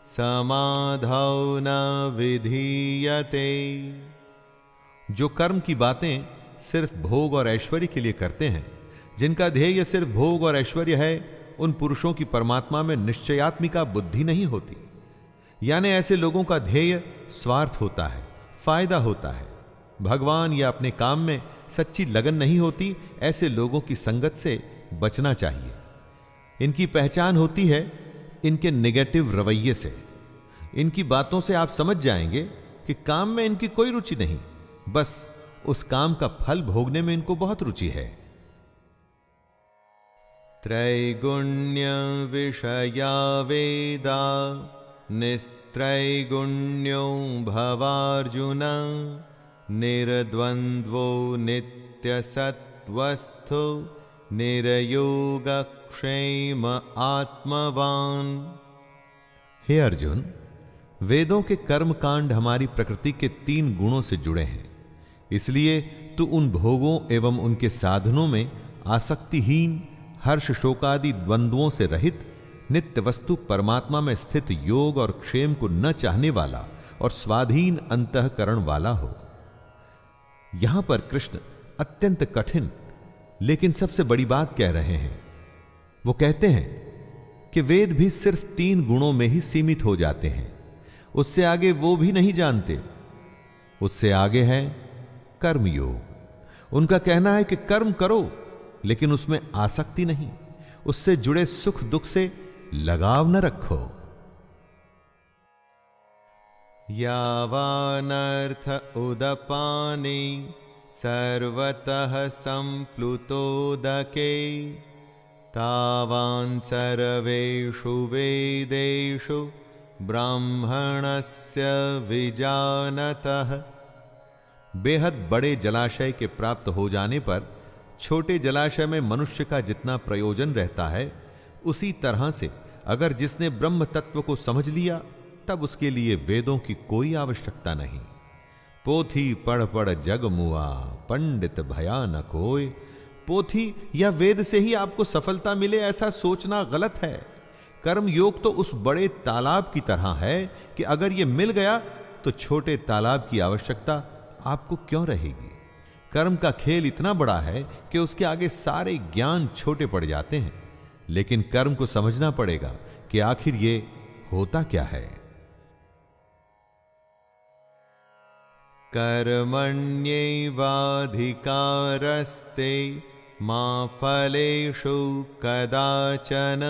समाधौ न विधीयते। जो कर्म की बातें सिर्फ भोग और ऐश्वर्य के लिए करते हैं, जिनका ध्येय सिर्फ भोग और ऐश्वर्य है, उन पुरुषों की परमात्मा में निश्चयात्मिका बुद्धि नहीं होती। यानी ऐसे लोगों का ध्येय स्वार्थ होता है, फायदा होता है। भगवान या अपने काम में सच्ची लगन नहीं होती। ऐसे लोगों की संगत से बचना चाहिए। इनकी पहचान होती है इनके नेगेटिव रवैये से। इनकी बातों से आप समझ जाएंगे कि काम में इनकी कोई रुचि नहीं, बस उस काम का फल भोगने में इनको बहुत रुचि है। त्रैगुण्य विषया वेदा निस्त्रैगुण्यो भवार्जुन निर्द्वन्द्वो नित्यसत्वस्थो निर्योगक्षेम आत्मवान। हे अर्जुन, वेदों के कर्म कांड हमारी प्रकृति के 3 गुणों से जुड़े हैं। इसलिए तू उन भोगों एवं उनके साधनों में आसक्तिहीन, हर्ष शोकादि द्वंद्वों से रहित, नित्य वस्तु परमात्मा में स्थित योग और क्षेम को न चाहने वाला और स्वाधीन अंतःकरण वाला हो। यहां पर कृष्ण अत्यंत कठिन लेकिन सबसे बड़ी बात कह रहे हैं। वो कहते हैं कि वेद भी सिर्फ 3 गुणों में ही सीमित हो जाते हैं, उससे आगे वो भी नहीं जानते। उससे आगे है कर्मयोग। उनका कहना है कि कर्म करो लेकिन उसमें आसक्ति नहीं, उससे जुड़े सुख दुख से लगाव न रखो। यावानर्थ उदपाने सर्वतः संप्लुतोदके तावान् सर्वेषु वेदेषु ब्राह्मणस्य विजानतः। बेहद बड़े जलाशय के प्राप्त हो जाने पर छोटे जलाशय में मनुष्य का जितना प्रयोजन रहता है, उसी तरह से अगर जिसने ब्रह्म तत्व को समझ लिया तब उसके लिए वेदों की कोई आवश्यकता नहीं। पोथी पढ़ पढ़ जग मुआ, पंडित भया न कोय। पोथी या वेद से ही आपको सफलता मिले ऐसा सोचना गलत है। कर्म योग तो उस बड़े तालाब की तरह है कि अगर यह मिल गया तो छोटे तालाब की आवश्यकता आपको क्यों रहेगी। कर्म का खेल इतना बड़ा है कि उसके आगे सारे ज्ञान छोटे पड़ जाते हैं। लेकिन कर्म को समझना पड़ेगा कि आखिर ये होता क्या है। कर्मण्यैवाधिकारस्ते मा फलेषु कदाचन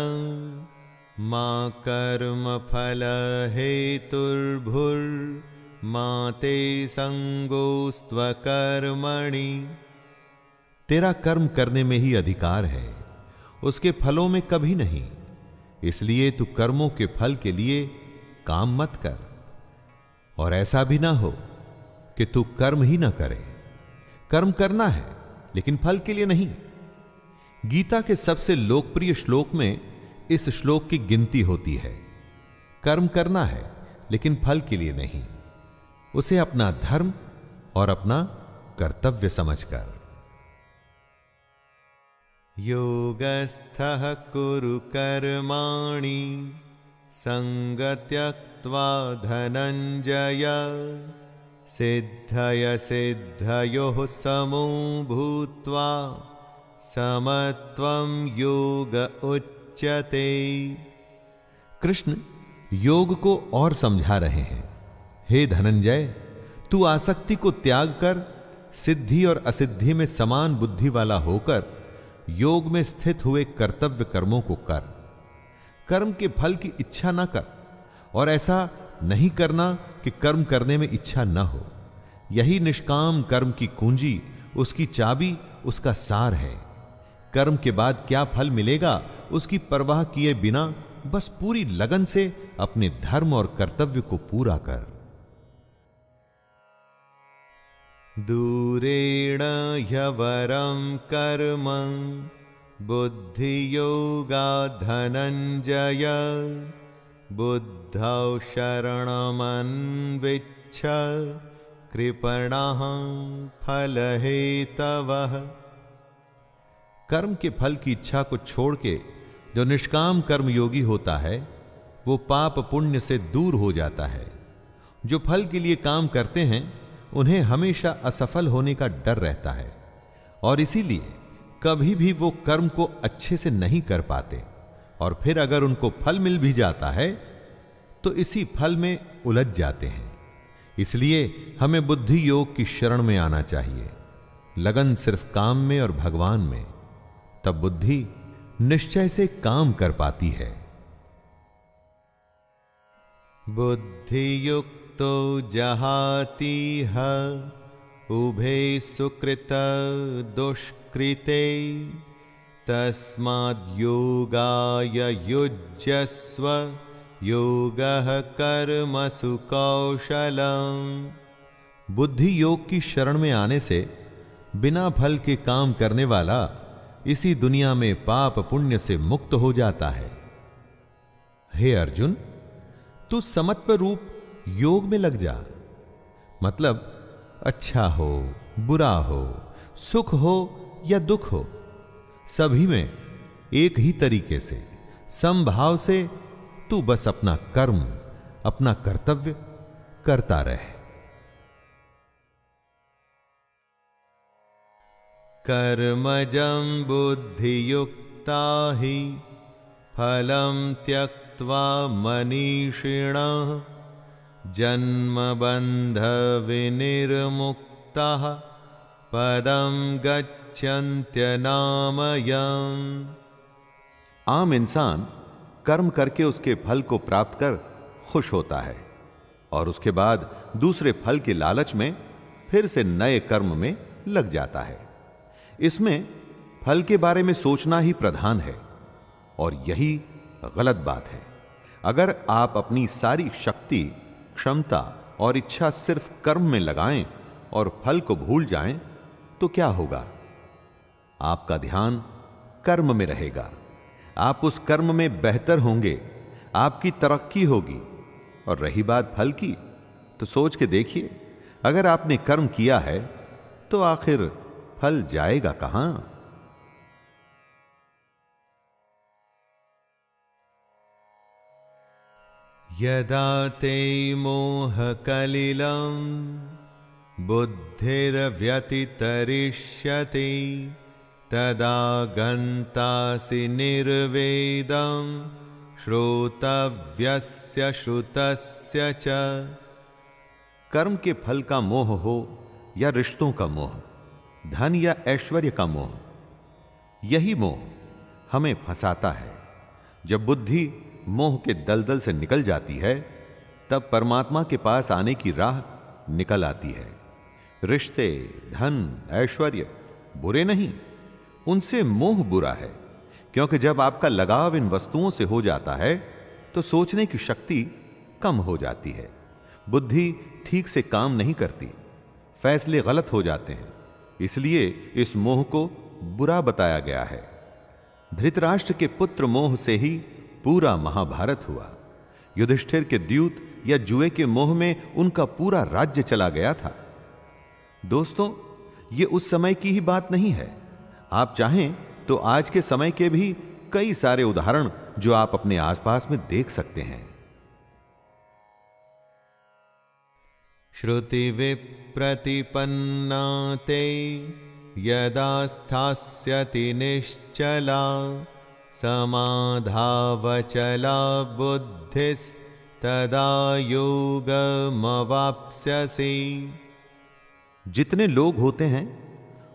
मा कर्मफल हेतुर्भुर्मा ते संगोस्त्वकर्मणि। तेरा कर्म करने में ही अधिकार है, उसके फलों में कभी नहीं। इसलिए तू कर्मों के फल के लिए काम मत कर। और ऐसा भी ना हो कि तू कर्म ही ना करे। कर्म करना है लेकिन फल के लिए नहीं। गीता के सबसे लोकप्रिय श्लोक में इस श्लोक की गिनती होती है। कर्म करना है लेकिन फल के लिए नहीं, उसे अपना धर्म और अपना कर्तव्य समझकर। योगस्थः कुरु कर्माणि संगत्यक्त्वा धनंजय सिद्धय सिद्धयोः समो भूत्वा समत्वं योग उच्यते। कृष्ण योग को और समझा रहे हैं। हे धनंजय, तू आसक्ति को त्याग कर सिद्धि और असिद्धि में समान बुद्धि वाला होकर योग में स्थित हुए कर्तव्य कर्मों को कर। कर्म के फल की इच्छा न कर, और ऐसा नहीं करना कि कर्म करने में इच्छा न हो। यही निष्काम कर्म की कुंजी, उसकी चाबी, उसका सार है। कर्म के बाद क्या फल मिलेगा उसकी परवाह किए बिना बस पूरी लगन से अपने धर्म और कर्तव्य को पूरा कर। दूरेण ह्यवरं कर्म बुद्धि योगा धनंजय बुद्धौ शरणमन्विच्छ कृपणः फलहेतवः। कर्म के फल की इच्छा को छोड़ के जो निष्काम कर्म योगी होता है वो पाप पुण्य से दूर हो जाता है। जो फल के लिए काम करते हैं उन्हें हमेशा असफल होने का डर रहता है, और इसीलिए कभी भी वो कर्म को अच्छे से नहीं कर पाते, और फिर अगर उनको फल मिल भी जाता है तो इसी फल में उलझ जाते हैं। इसलिए हमें बुद्धि योग की शरण में आना चाहिए। लगन सिर्फ काम में और भगवान में, तब बुद्धि निश्चय से काम कर पाती है। बुद्धि युक्तो जहातीह उभे सुकृत दुष्कृते तस्माद् योगाय युज्यस्व योगः कर्मसु कौशलम्। बुद्धि योग की शरण में आने से बिना फल के काम करने वाला इसी दुनिया में पाप पुण्य से मुक्त हो जाता है। हे अर्जुन, तू समत्व रूप योग में लग जा। मतलब अच्छा हो बुरा हो, सुख हो या दुख हो, सभी में एक ही तरीके से समभाव से तू बस अपना कर्म, अपना कर्तव्य करता रहे। कर्मजं बुद्धियुक्ता हि फलं त्यक्त्वा मनीषिणः जन्मबन्ध विनिर्मुक्ताः पदं गच्छन्त्यनामयम्। आम इंसान कर्म करके उसके फल को प्राप्त कर खुश होता है, और उसके बाद दूसरे फल के लालच में फिर से नए कर्म में लग जाता है। इसमें फल के बारे में सोचना ही प्रधान है, और यही गलत बात है। अगर आप अपनी सारी शक्ति, क्षमता और इच्छा सिर्फ कर्म में लगाएं और फल को भूल जाएं, तो क्या होगा? आपका ध्यान कर्म में रहेगा, आप उस कर्म में बेहतर होंगे, आपकी तरक्की होगी। और रही बात फल की, तो सोच के देखिए, अगर आपने कर्म किया है तो आखिर फल जाएगा कहां? यदा ते मोहकलिलं बुद्धिर्व्यतितरिष्यति तदा गन्तासि निर्वेदं श्रोतव्यस्य श्रुतस्य च। कर्म के फल का मोह हो या रिश्तों का मोह, धन या ऐश्वर्य का मोह, यही मोह हमें फंसाता है। जब बुद्धि मोह के दलदल से निकल जाती है, तब परमात्मा के पास आने की राह निकल आती है। रिश्ते, धन, ऐश्वर्य बुरे नहीं, उनसे मोह बुरा है, क्योंकि जब आपका लगाव इन वस्तुओं से हो जाता है तो सोचने की शक्ति कम हो जाती है, बुद्धि ठीक से काम नहीं करती, फैसले गलत हो जाते हैं। इसलिए इस मोह को बुरा बताया गया है। धृतराष्ट्र के पुत्र मोह से ही पूरा महाभारत हुआ। युधिष्ठिर के द्यूत या जुए के मोह में उनका पूरा राज्य चला गया था। दोस्तों, ये उस समय की ही बात नहीं है। आप चाहें तो आज के समय के भी कई सारे उदाहरण जो आप अपने आसपास में देख सकते हैं। श्रुति विप्रतिपन्ना ते यदा स्थास्यति निश्चला समाधावचला बुद्धिस्तदा योगमवाप्स्यसि। जितने लोग होते हैं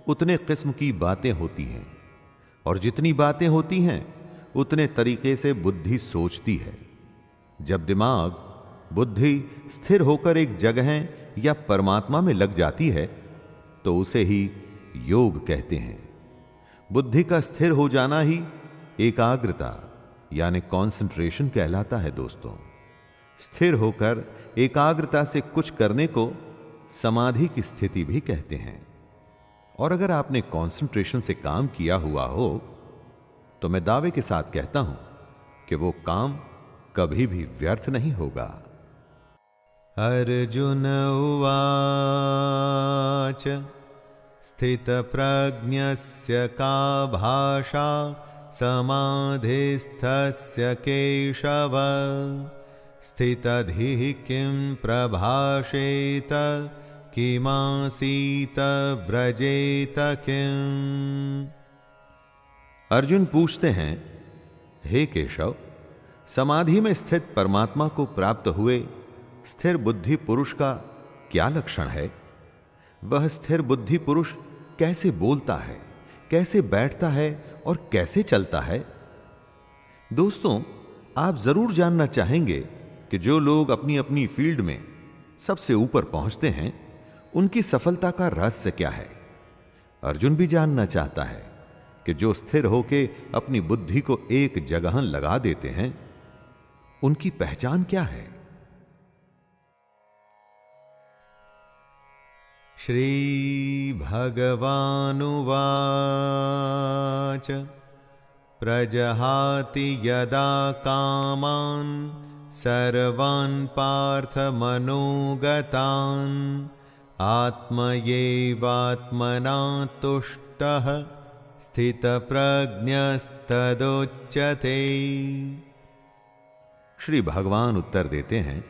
उतने किस्म की बातें होती हैं, और जितनी बातें होती हैं उतने तरीके से बुद्धि सोचती है। जब दिमाग, बुद्धि स्थिर होकर एक जगह या परमात्मा में लग जाती है तो उसे ही योग कहते हैं। बुद्धि का स्थिर हो जाना ही एकाग्रता यानी कंसंट्रेशन कहलाता है। दोस्तों, स्थिर होकर एकाग्रता से कुछ करने को समाधि की स्थिति भी कहते हैं। और अगर आपने कंसंट्रेशन से काम किया हुआ हो तो मैं दावे के साथ कहता हूं कि वो काम कभी भी व्यर्थ नहीं होगा। अर्जुन उवाच स्थितप्रज्ञस्य का भाषा समाधिस्थस्य केशव स्थितधिः किं प्रभाषेत किमासीत व्रजेत किम्। अर्जुन पूछते हैं, हे केशव, समाधि में स्थित परमात्मा को प्राप्त हुए स्थिर बुद्धि पुरुष का क्या लक्षण है? वह स्थिर बुद्धि पुरुष कैसे बोलता है, कैसे बैठता है और कैसे चलता है? दोस्तों, आप जरूर जानना चाहेंगे कि जो लोग अपनी अपनी फील्ड में सबसे ऊपर पहुंचते हैं उनकी सफलता का रहस्य क्या है। अर्जुन भी जानना चाहता है कि जो स्थिर होके अपनी बुद्धि को एक जगह लगा देते हैं उनकी पहचान क्या है। श्री भगवानुवाच प्रजहाति यदा कामान् सर्वान् पार्थ मनोगतान् आत्मयैवात्मना तुष्टः स्थितप्रज्ञस्तदोच्यते। श्री भगवान उत्तर देते हैं,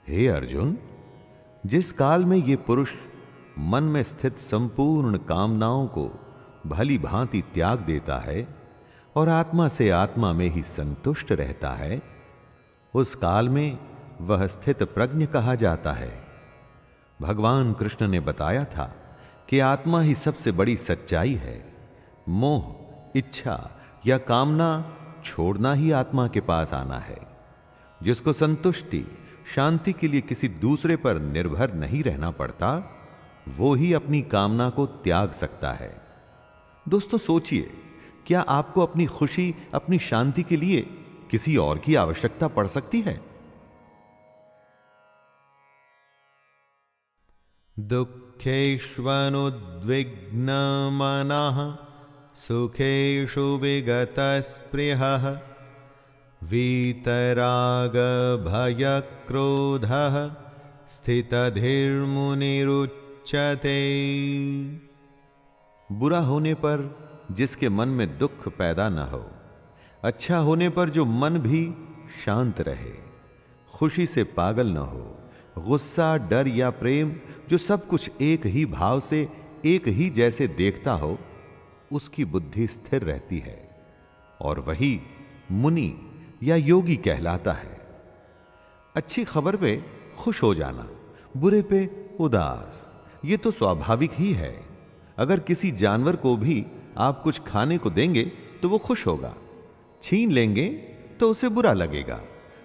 हे अर्जुन, जिस काल में ये पुरुष मन में स्थित संपूर्ण कामनाओं को भली भांति त्याग देता है और आत्मा से आत्मा में ही संतुष्ट रहता है, उस काल में वह स्थित प्रज्ञ कहा जाता है। भगवान कृष्ण ने बताया था कि आत्मा ही सबसे बड़ी सच्चाई है। मोह, इच्छा या कामना छोड़ना ही आत्मा के पास आना है। जिसको संतुष्टि, शांति के लिए किसी दूसरे पर निर्भर नहीं रहना पड़ता, वो ही अपनी कामना को त्याग सकता है। दोस्तों सोचिए, क्या आपको अपनी खुशी, अपनी शांति के लिए किसी और की आवश्यकता पड़ सकती है? दुःखेष्वनुद्विग्नमनः सुखेषु विगतस्पृहः वीतरागभयक्रोधः स्थितधीर्मुनिरुच्यते। बुरा होने पर जिसके मन में दुख पैदा न हो, अच्छा होने पर जो मन भी शांत रहे, खुशी से पागल न हो, गुस्सा, डर या प्रेम जो सब कुछ एक ही भाव से एक ही जैसे देखता हो, उसकी बुद्धि स्थिर रहती है और वही मुनि या योगी कहलाता है। अच्छी खबर पे खुश हो जाना, बुरे पे उदास, ये तो स्वाभाविक ही है। अगर किसी जानवर को भी आप कुछ खाने को देंगे तो वो खुश होगा, छीन लेंगे तो उसे बुरा लगेगा।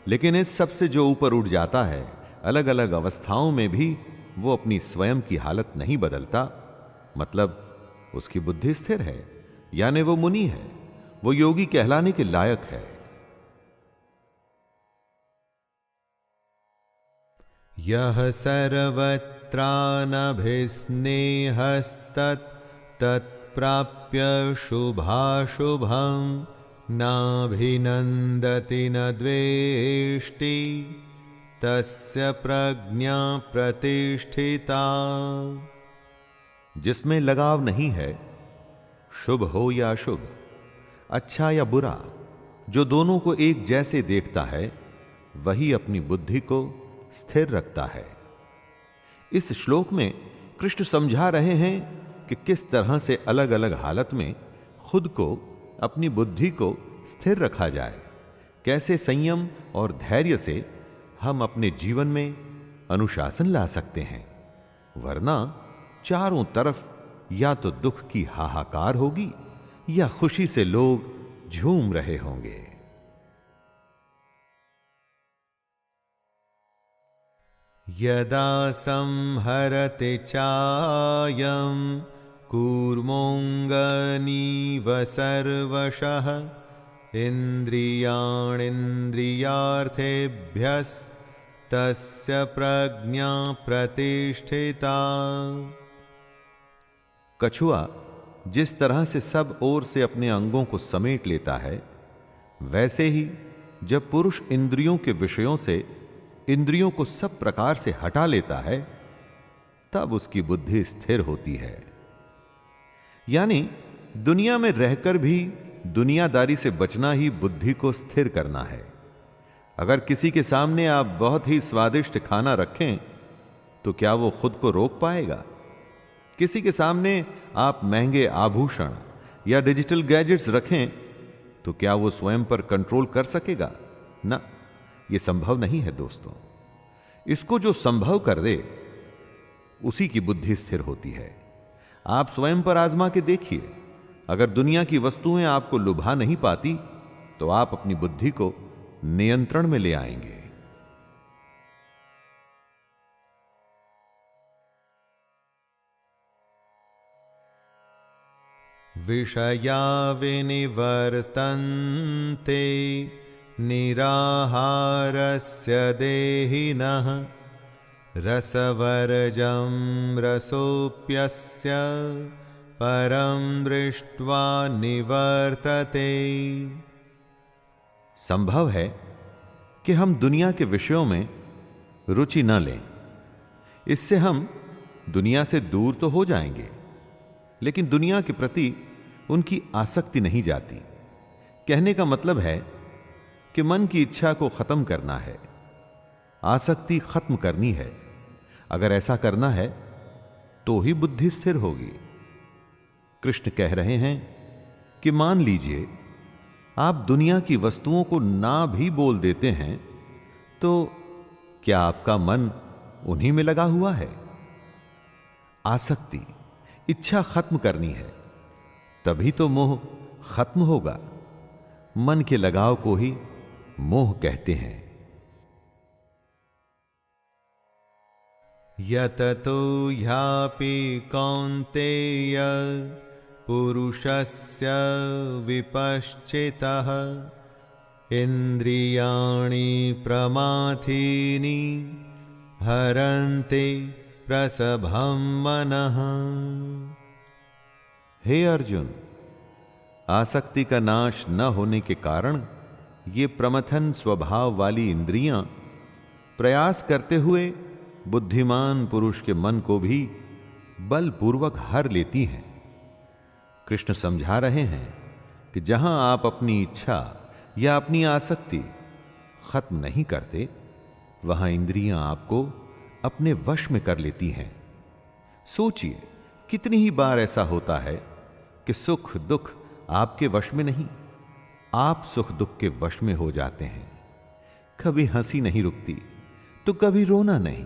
लेकिन इस सब से जो ऊपर उठ जाता है, अलग अलग अवस्थाओं में भी वो अपनी स्वयं की हालत नहीं बदलता, मतलब उसकी बुद्धि स्थिर है, यानी वो मुनि है। वो योगी कहलाने के लायक है। यह सर्वत्रानभिस्नेहस्तत् तत्प्राप्य शुभाशुभं नाभिनन्दति न द्वेष्टि तस्य प्रज्ञा प्रतिष्ठिता। जिसमें लगाव नहीं है, शुभ हो या अशुभ, अच्छा या बुरा, जो दोनों को एक जैसे देखता है, वही अपनी बुद्धि को स्थिर रखता है। इस श्लोक में कृष्ण समझा रहे हैं कि किस तरह से अलग अलग हालत में खुद को, अपनी बुद्धि को स्थिर रखा जाए, कैसे संयम और धैर्य से हम अपने जीवन में अनुशासन ला सकते हैं, वरना चारों तरफ या तो दुख की हाहाकार होगी या खुशी से लोग झूम रहे होंगे। यदा संहरते चायं कूर्मोऽङ्गनीव सर्वशः इन्द्रियाणीन्द्रियार्थेभ्यस्तस्य प्रज्ञा प्रतिष्ठिता। कछुआ जिस तरह से सब ओर से अपने अंगों को समेट लेता है, वैसे ही जब पुरुष इंद्रियों के विषयों से इंद्रियों को सब प्रकार से हटा लेता है, तब उसकी बुद्धि स्थिर होती है। यानी दुनिया में रहकर भी दुनियादारी से बचना ही बुद्धि को स्थिर करना है। अगर किसी के सामने आप बहुत ही स्वादिष्ट खाना रखें तो क्या वो खुद को रोक पाएगा? किसी के सामने आप महंगे आभूषण या डिजिटल गैजेट्स रखें तो क्या वो स्वयं पर कंट्रोल कर सकेगा? ना, ये संभव नहीं है दोस्तों। इसको जो संभव कर दे उसी की बुद्धि स्थिर होती है। आप स्वयं पर आजमा के देखिए, अगर दुनिया की वस्तुएं आपको लुभा नहीं पाती तो आप अपनी बुद्धि को नियंत्रण में ले आएंगे। विषया विनिवर्तन्ते निराहारस्य देहिनः रसवर्जं रसोऽप्यस्य परं दृष्ट्वा निवर्तते। संभव है कि हम दुनिया के विषयों में रुचि न लें, इससे हम दुनिया से दूर तो हो जाएंगे, लेकिन दुनिया के प्रति उनकी आसक्ति नहीं जाती। कहने का मतलब है कि मन की इच्छा को खत्म करना है, आसक्ति खत्म करनी है। अगर ऐसा करना है तो ही बुद्धि स्थिर होगी। कृष्ण कह रहे हैं कि मान लीजिए आप दुनिया की वस्तुओं को ना भी बोल देते हैं, तो क्या आपका मन उन्हीं में लगा हुआ है? आसक्ति, इच्छा खत्म करनी है, तभी तो मोह खत्म होगा। मन के लगाव को ही मोह कहते हैं। यततो ह्यापि कौन्तेय पुरुषस्य विपश्चितः इन्द्रियाणि प्रमाथीनि हरन्ते प्रसभं मनः। हे अर्जुन, आसक्ति का नाश न होने के कारण ये प्रमथन स्वभाव वाली इंद्रियां प्रयास करते हुए बुद्धिमान पुरुष के मन को भी बलपूर्वक हर लेती हैं। कृष्ण समझा रहे हैं कि जहां आप अपनी इच्छा या अपनी आसक्ति खत्म नहीं करते, वहां इंद्रियां आपको अपने वश में कर लेती हैं। सोचिए, कितनी ही बार ऐसा होता है कि सुख दुख आपके वश में नहीं, आप सुख दुख के वश में हो जाते हैं। कभी हंसी नहीं रुकती तो कभी रोना नहीं,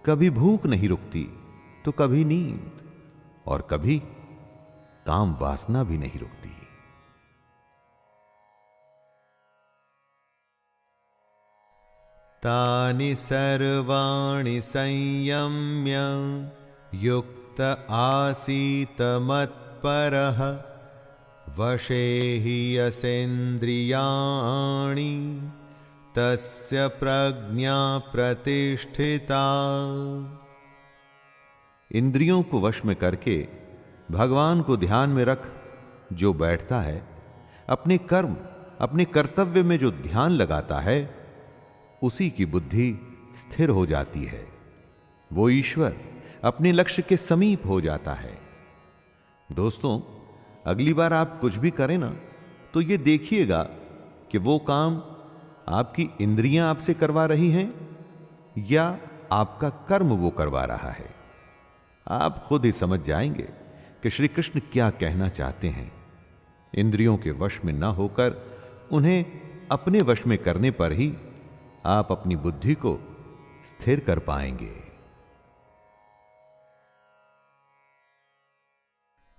कभी भूख नहीं रुकती तो कभी नींद, और कभी काम वासना भी नहीं रुकती। तानि सर्वाणि संयम्य युक्त आसीत मत्परः वशे हि यसेन्द्रियाणि तस्य प्रज्ञा प्रतिष्ठिता। इंद्रियों को वश में करके भगवान को ध्यान में रख जो बैठता है, अपने कर्म अपने कर्तव्य में जो ध्यान लगाता है, उसी की बुद्धि स्थिर हो जाती है। वो ईश्वर अपने लक्ष्य के समीप हो जाता है। दोस्तों, अगली बार आप कुछ भी करें ना, तो ये देखिएगा कि वो काम आपकी इंद्रियां आपसे करवा रही हैं या आपका कर्म वो करवा रहा है। आप खुद ही समझ जाएंगे कि श्री कृष्ण क्या कहना चाहते हैं। इंद्रियों के वश में ना होकर उन्हें अपने वश में करने पर ही आप अपनी बुद्धि को स्थिर कर पाएंगे।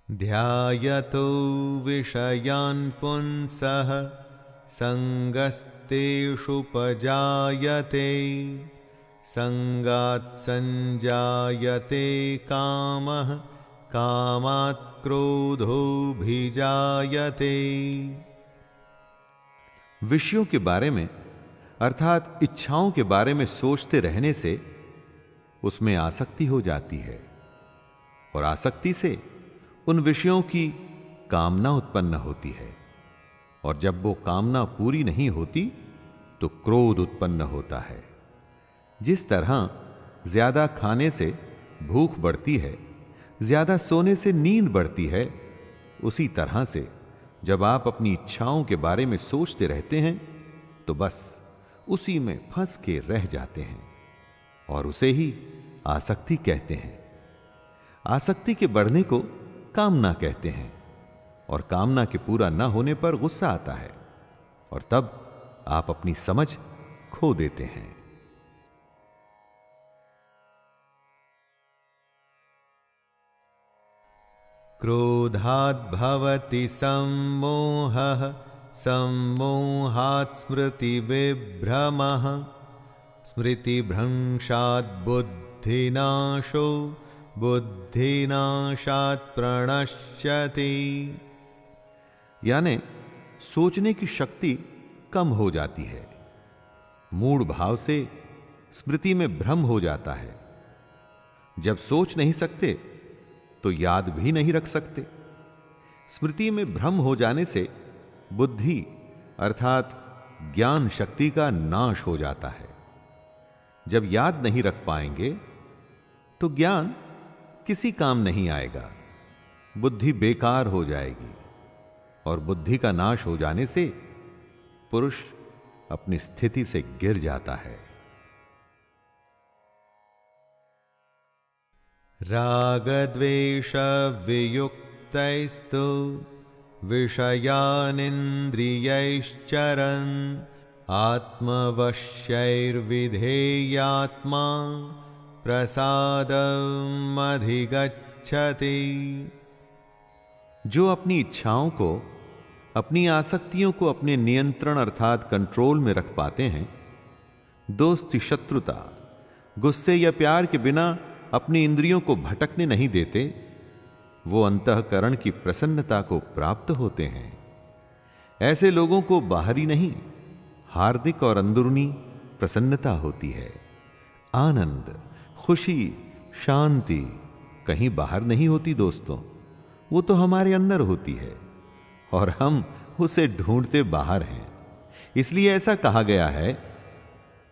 ध्यायतो विषयान् पुंसः संगस्तेषुपजायते संगात् संजायते कामः कामात् क्रोधोऽभिजायते। विषयों के बारे में अर्थात इच्छाओं के बारे में सोचते रहने से उसमें आसक्ति हो जाती है और आसक्ति से उन विषयों की कामना उत्पन्न होती है, और जब वो कामना पूरी नहीं होती तो क्रोध उत्पन्न होता है। जिस तरह ज्यादा खाने से भूख बढ़ती है, ज्यादा सोने से नींद बढ़ती है, उसी तरह से जब आप अपनी इच्छाओं के बारे में सोचते रहते हैं तो बस उसी में फंस के रह जाते हैं, और उसे ही आसक्ति कहते हैं। आसक्ति के बढ़ने को कामना कहते हैं, और कामना के पूरा न होने पर गुस्सा आता है, और तब आप अपनी समझ खो देते हैं। क्रोधात् भवति सम्मोहः सम्मोहात् स्मृतिविभ्रमः स्मृतिभ्रंशात् बुद्धिनाशो बुद्धिनाशात् प्रणश्यति। यानी सोचने की शक्ति कम हो जाती है, मूढ़ भाव से स्मृति में भ्रम हो जाता है। जब सोच नहीं सकते तो याद भी नहीं रख सकते। स्मृति में भ्रम हो जाने से बुद्धि अर्थात ज्ञान शक्ति का नाश हो जाता है। जब याद नहीं रख पाएंगे तो ज्ञान किसी काम नहीं आएगा, बुद्धि बेकार हो जाएगी, और बुद्धि का नाश हो जाने से पुरुष अपनी स्थिति से गिर जाता है। रागद्वेष वियुक्तैस्तु विषयानिन्द्रियैश्चरन् आत्मवश्यैर्विधेयात्मा प्रसादमधिगच्छति। जो अपनी इच्छाओं को, अपनी आसक्तियों को अपने नियंत्रण अर्थात कंट्रोल में रख पाते हैं, दोस्ती शत्रुता गुस्से या प्यार के बिना अपनी इंद्रियों को भटकने नहीं देते, वो अंतःकरण की प्रसन्नता को प्राप्त होते हैं। ऐसे लोगों को बाहरी नहीं, हार्दिक और अंदरूनी प्रसन्नता होती है। आनंद, खुशी, शांति कहीं बाहर नहीं होती दोस्तों, वो तो हमारे अंदर होती है, और हम उसे ढूंढते बाहर हैं। इसलिए ऐसा कहा गया है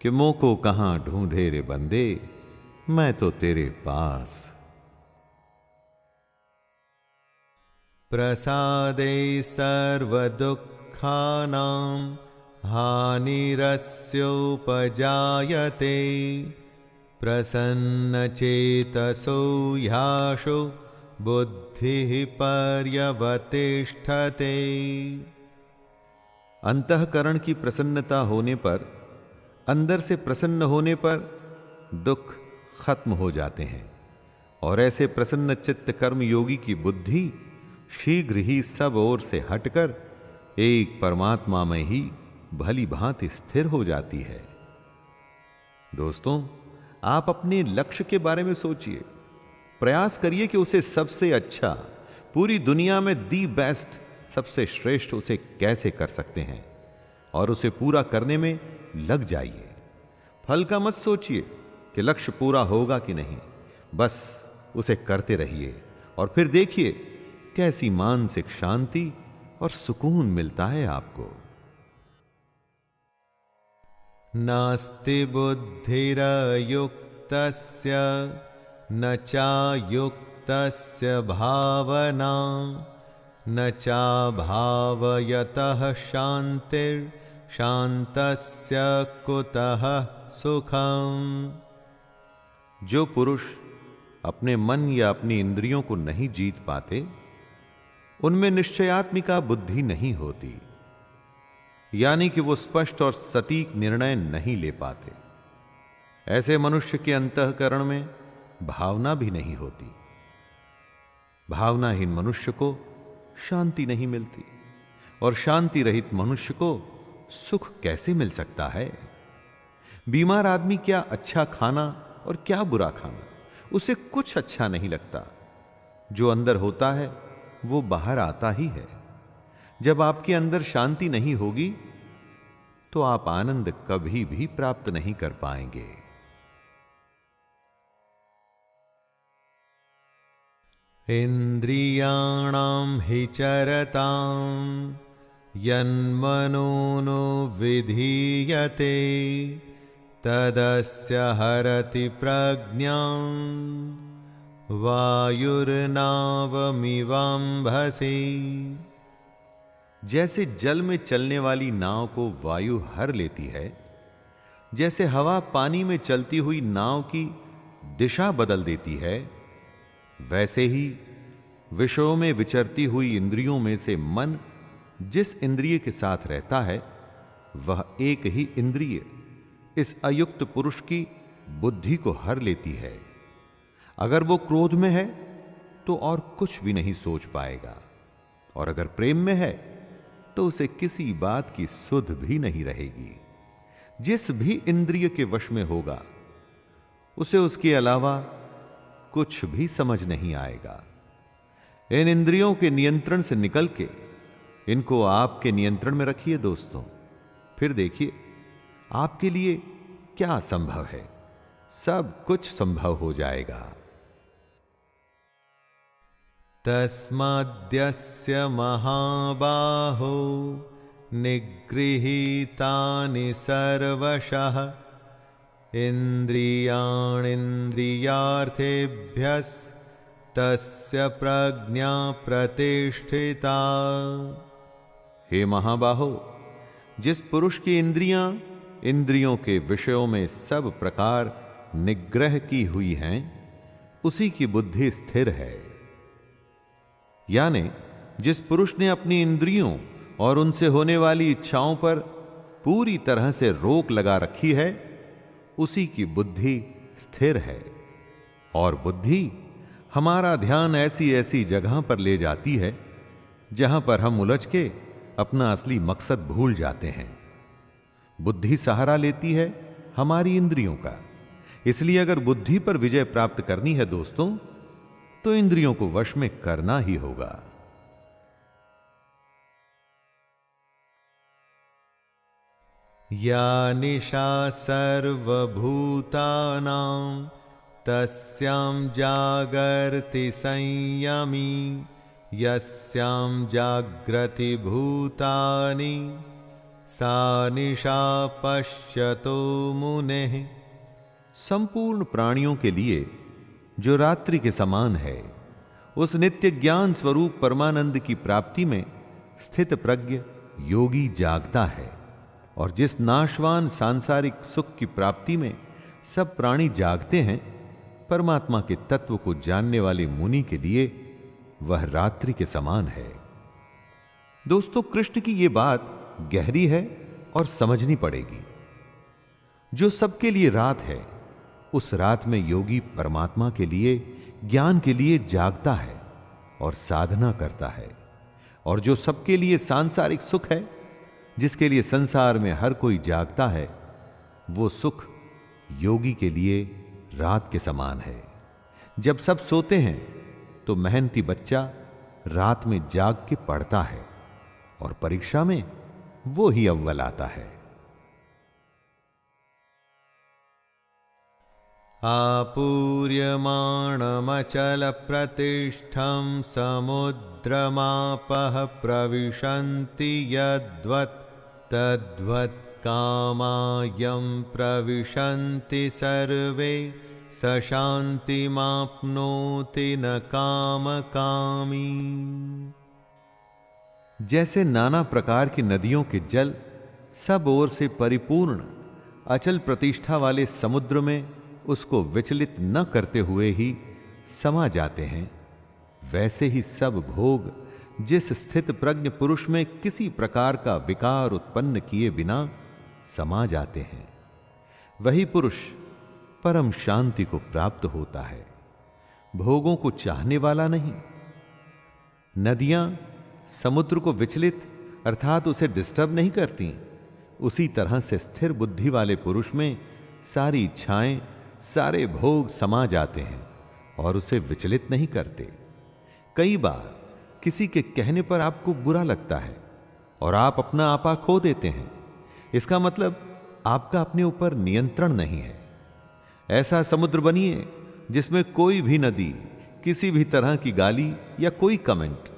कि मोह को कहां ढूंढे रे बंदे, मैं तो तेरे पास। प्रसादे सर्वदुःखानां हानिरस्योपजायते प्रसन्नचेतसो ह्याशो बुद्धिः पर्यवतिष्ठते। अंतःकरण की प्रसन्नता होने पर, अंदर से प्रसन्न होने पर दुख खत्म हो जाते हैं, और ऐसे प्रसन्न चित्त कर्म योगी की बुद्धि शीघ्र ही सब ओर से हटकर एक परमात्मा में ही भली भांति स्थिर हो जाती है। दोस्तों, आप अपने लक्ष्य के बारे में सोचिए, प्रयास करिए कि उसे सबसे अच्छा, पूरी दुनिया में दी बेस्ट सबसे श्रेष्ठ उसे कैसे कर सकते हैं और उसे पूरा करने में लग जाइए। फल का मत सोचिए कि लक्ष्य पूरा होगा कि नहीं, बस उसे करते रहिए और फिर देखिए कैसी मानसिक शांति और सुकून मिलता है आपको। नास्ति बुद्धिरयुक्तस्य न चायुक्तस्य भावना न चाभावयतः शांतिर्शान्तस्य कुतः सुखम। जो पुरुष अपने मन या अपनी इंद्रियों को नहीं जीत पाते, उनमें निश्चयात्मिका बुद्धि नहीं होती, यानी कि वो स्पष्ट और सटीक निर्णय नहीं ले पाते। ऐसे मनुष्य के अंतःकरण में भावना भी नहीं होती। भावनाहीन मनुष्य को शांति नहीं मिलती, और शांति रहित मनुष्य को सुख कैसे मिल सकता है? बीमार आदमी क्या अच्छा खाना और क्या बुरा खाना, उसे कुछ अच्छा नहीं लगता। जो अंदर होता है वो बाहर आता ही है। जब आपके अंदर शांति नहीं होगी तो आप आनंद कभी भी प्राप्त नहीं कर पाएंगे। इंद्रियाणां हि चरतां यन्मनोनो विधीयते तदस्य हरति प्रज्ञां वायुर्नावमिवाम्भसि। जैसे जल में चलने वाली नाव को वायु हर लेती है, जैसे हवा पानी में चलती हुई नाव की दिशा बदल देती है, वैसे ही विषयों में विचरती हुई इंद्रियों में से मन जिस इंद्रिय के साथ रहता है वह एक ही इंद्रिय इस अयुक्त पुरुष की बुद्धि को हर लेती है। अगर वो क्रोध में है तो और कुछ भी नहीं सोच पाएगा, और अगर प्रेम में है तो उसे किसी बात की सुध भी नहीं रहेगी। जिस भी इंद्रिय के वश में होगा उसे उसके अलावा कुछ भी समझ नहीं आएगा। इन इंद्रियों के नियंत्रण से निकल के इनको आपके नियंत्रण में रखिए दोस्तों, फिर देखिए आपके लिए क्या संभव है। सब कुछ संभव हो जाएगा। तस्माद्यस्य महाबाहो निगृहीतानि सर्वशः इन्द्रियाणीन्द्रियार्थेभ्यस्तस्य प्रज्ञा प्रतिष्ठिता। हे महाबाहो, जिस पुरुष की इंद्रियां इंद्रियों के विषयों में सब प्रकार निग्रह की हुई हैं, उसी की बुद्धि स्थिर है। यानी जिस पुरुष ने अपनी इंद्रियों और उनसे होने वाली इच्छाओं पर पूरी तरह से रोक लगा रखी है, उसी की बुद्धि स्थिर है। और बुद्धि हमारा ध्यान ऐसी ऐसी जगह पर ले जाती है जहां पर हम उलझ के अपना असली मकसद भूल जाते हैं। बुद्धि सहारा लेती है हमारी इंद्रियों का। इसलिए अगर बुद्धि पर विजय प्राप्त करनी है दोस्तों, तो इंद्रियों को वश में करना ही होगा। या निशा सर्वभूतानां तस्यां जागर्ति संयमी यस्यां जाग्रति भूतानि सा निशा पश्यतो मुनेः। संपूर्ण प्राणियों के लिए जो रात्रि के समान है, उस नित्य ज्ञान स्वरूप परमानंद की प्राप्ति में स्थित प्रज्ञ योगी जागता है। और जिस नाशवान सांसारिक सुख की प्राप्ति में सब प्राणी जागते हैं, परमात्मा के तत्व को जानने वाले मुनि के लिए वह रात्रि के समान है। दोस्तों, कृष्ण की यह बात गहरी है और समझनी पड़ेगी। जो सबके लिए रात है, उस रात में योगी परमात्मा के लिए, ज्ञान के लिए जागता है और साधना करता है। और जो सबके लिए सांसारिक सुख है, जिसके लिए संसार में हर कोई जागता है, वो सुख योगी के लिए रात के समान है। जब सब सोते हैं तो मेहनती बच्चा रात में जाग के पढ़ता है और परीक्षा में वो ही अव्वल आता है। आपूर्यमाणमचल प्रतिष्ठं समुद्रमापः प्रविशन्ति यद्वत् तद्वत् कामायं प्रविशन्ति सर्वे स शान्तिमाप्नोति न कामकामी। जैसे नाना प्रकार की नदियों के जल सब ओर से परिपूर्ण अचल प्रतिष्ठा वाले समुद्र में उसको विचलित न करते हुए ही समा जाते हैं, वैसे ही सब भोग जिस स्थित प्रज्ञ पुरुष में किसी प्रकार का विकार उत्पन्न किए बिना समा जाते हैं, वही पुरुष परम शांति को प्राप्त होता है, भोगों को चाहने वाला नहीं। नदियां समुद्र को विचलित अर्थात उसे डिस्टर्ब नहीं करती, उसी तरह से स्थिर बुद्धि वाले पुरुष में सारी इच्छाएं, सारे भोग समा जाते हैं और उसे विचलित नहीं करते। कई बार किसी के कहने पर आपको बुरा लगता है और आप अपना आपा खो देते हैं, इसका मतलब आपका अपने ऊपर नियंत्रण नहीं है। ऐसा समुद्र बनिए जिसमें कोई भी नदी, किसी भी तरह की गाली या कोई कमेंट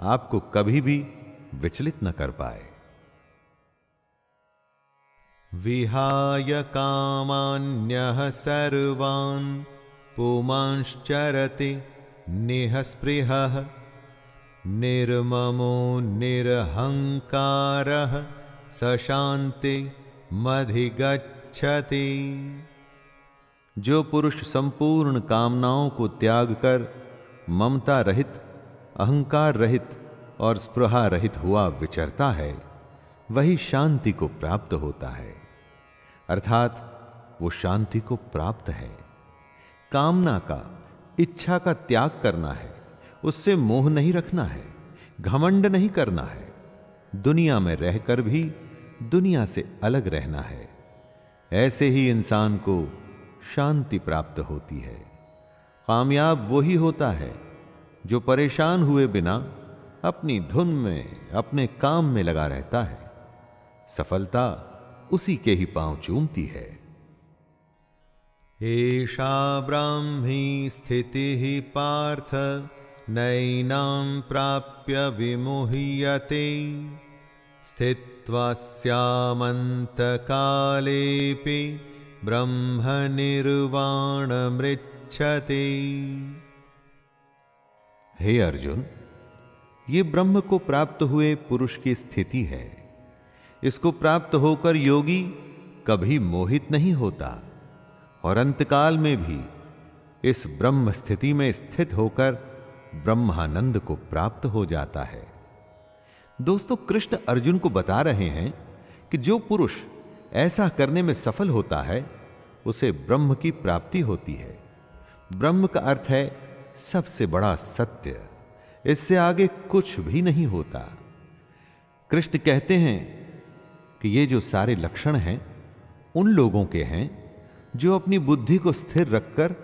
आपको कभी भी विचलित न कर पाए। विहाय कामान्यः सर्वान् पुमांश्चरति निःस्पृहः निर्ममो निरहंकारः स शान्तिमधिगच्छति। जो पुरुष संपूर्ण कामनाओं को त्याग कर ममता रहित, अहंकार रहित और स्पृहा रहित हुआ विचरता है, वही शांति को प्राप्त होता है, अर्थात वो शांति को प्राप्त है। कामना का, इच्छा का त्याग करना है, उससे मोह नहीं रखना है, घमंड नहीं करना है, दुनिया में रहकर भी दुनिया से अलग रहना है। ऐसे ही इंसान को शांति प्राप्त होती है। कामयाब वही होता है जो परेशान हुए बिना अपनी धुन में, अपने काम में लगा रहता है। सफलता उसी के ही पांव चूमती है। एषा ब्राह्मी स्थितिः पार्थ नैनां प्राप्य विमुह्यते स्थित्वा स्यामन्तकालेऽपि ब्रह्मनिर्वाणमृच्छते। हे अर्जुन, ये ब्रह्म को प्राप्त हुए पुरुष की स्थिति है। इसको प्राप्त होकर योगी कभी मोहित नहीं होता और अंतकाल में भी इस ब्रह्म स्थिति में स्थित होकर ब्रह्मानंद को प्राप्त हो जाता है। दोस्तों, कृष्ण अर्जुन को बता रहे हैं कि जो पुरुष ऐसा करने में सफल होता है उसे ब्रह्म की प्राप्ति होती है। ब्रह्म का अर्थ है सबसे बड़ा सत्य, इससे आगे कुछ भी नहीं होता। कृष्ण कहते हैं कि ये जो सारे लक्षण हैं उन लोगों के हैं जो अपनी बुद्धि को स्थिर रखकर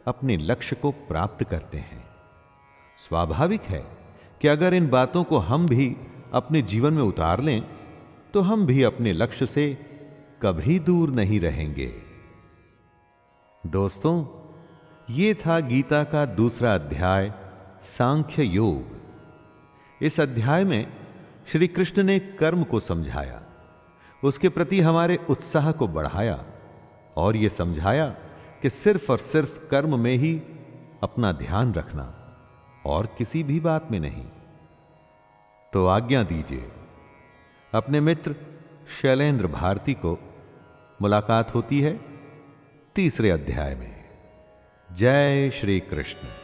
अपने लक्ष्य को प्राप्त करते हैं। स्वाभाविक है कि अगर इन बातों को हम भी अपने जीवन में उतार लें तो हम भी अपने लक्ष्य से कभी दूर नहीं रहेंगे। दोस्तों, ये था गीता का दूसरा अध्याय, सांख्य योग। इस अध्याय में श्री कृष्ण ने कर्म को समझाया, उसके प्रति हमारे उत्साह को बढ़ाया और यह समझाया कि सिर्फ और सिर्फ कर्म में ही अपना ध्यान रखना और किसी भी बात में नहीं। तो आज्ञा दीजिए, अपने मित्र शैलेंद्र भारती को मुलाकात होती है तीसरे अध्याय में। जय श्री कृष्ण।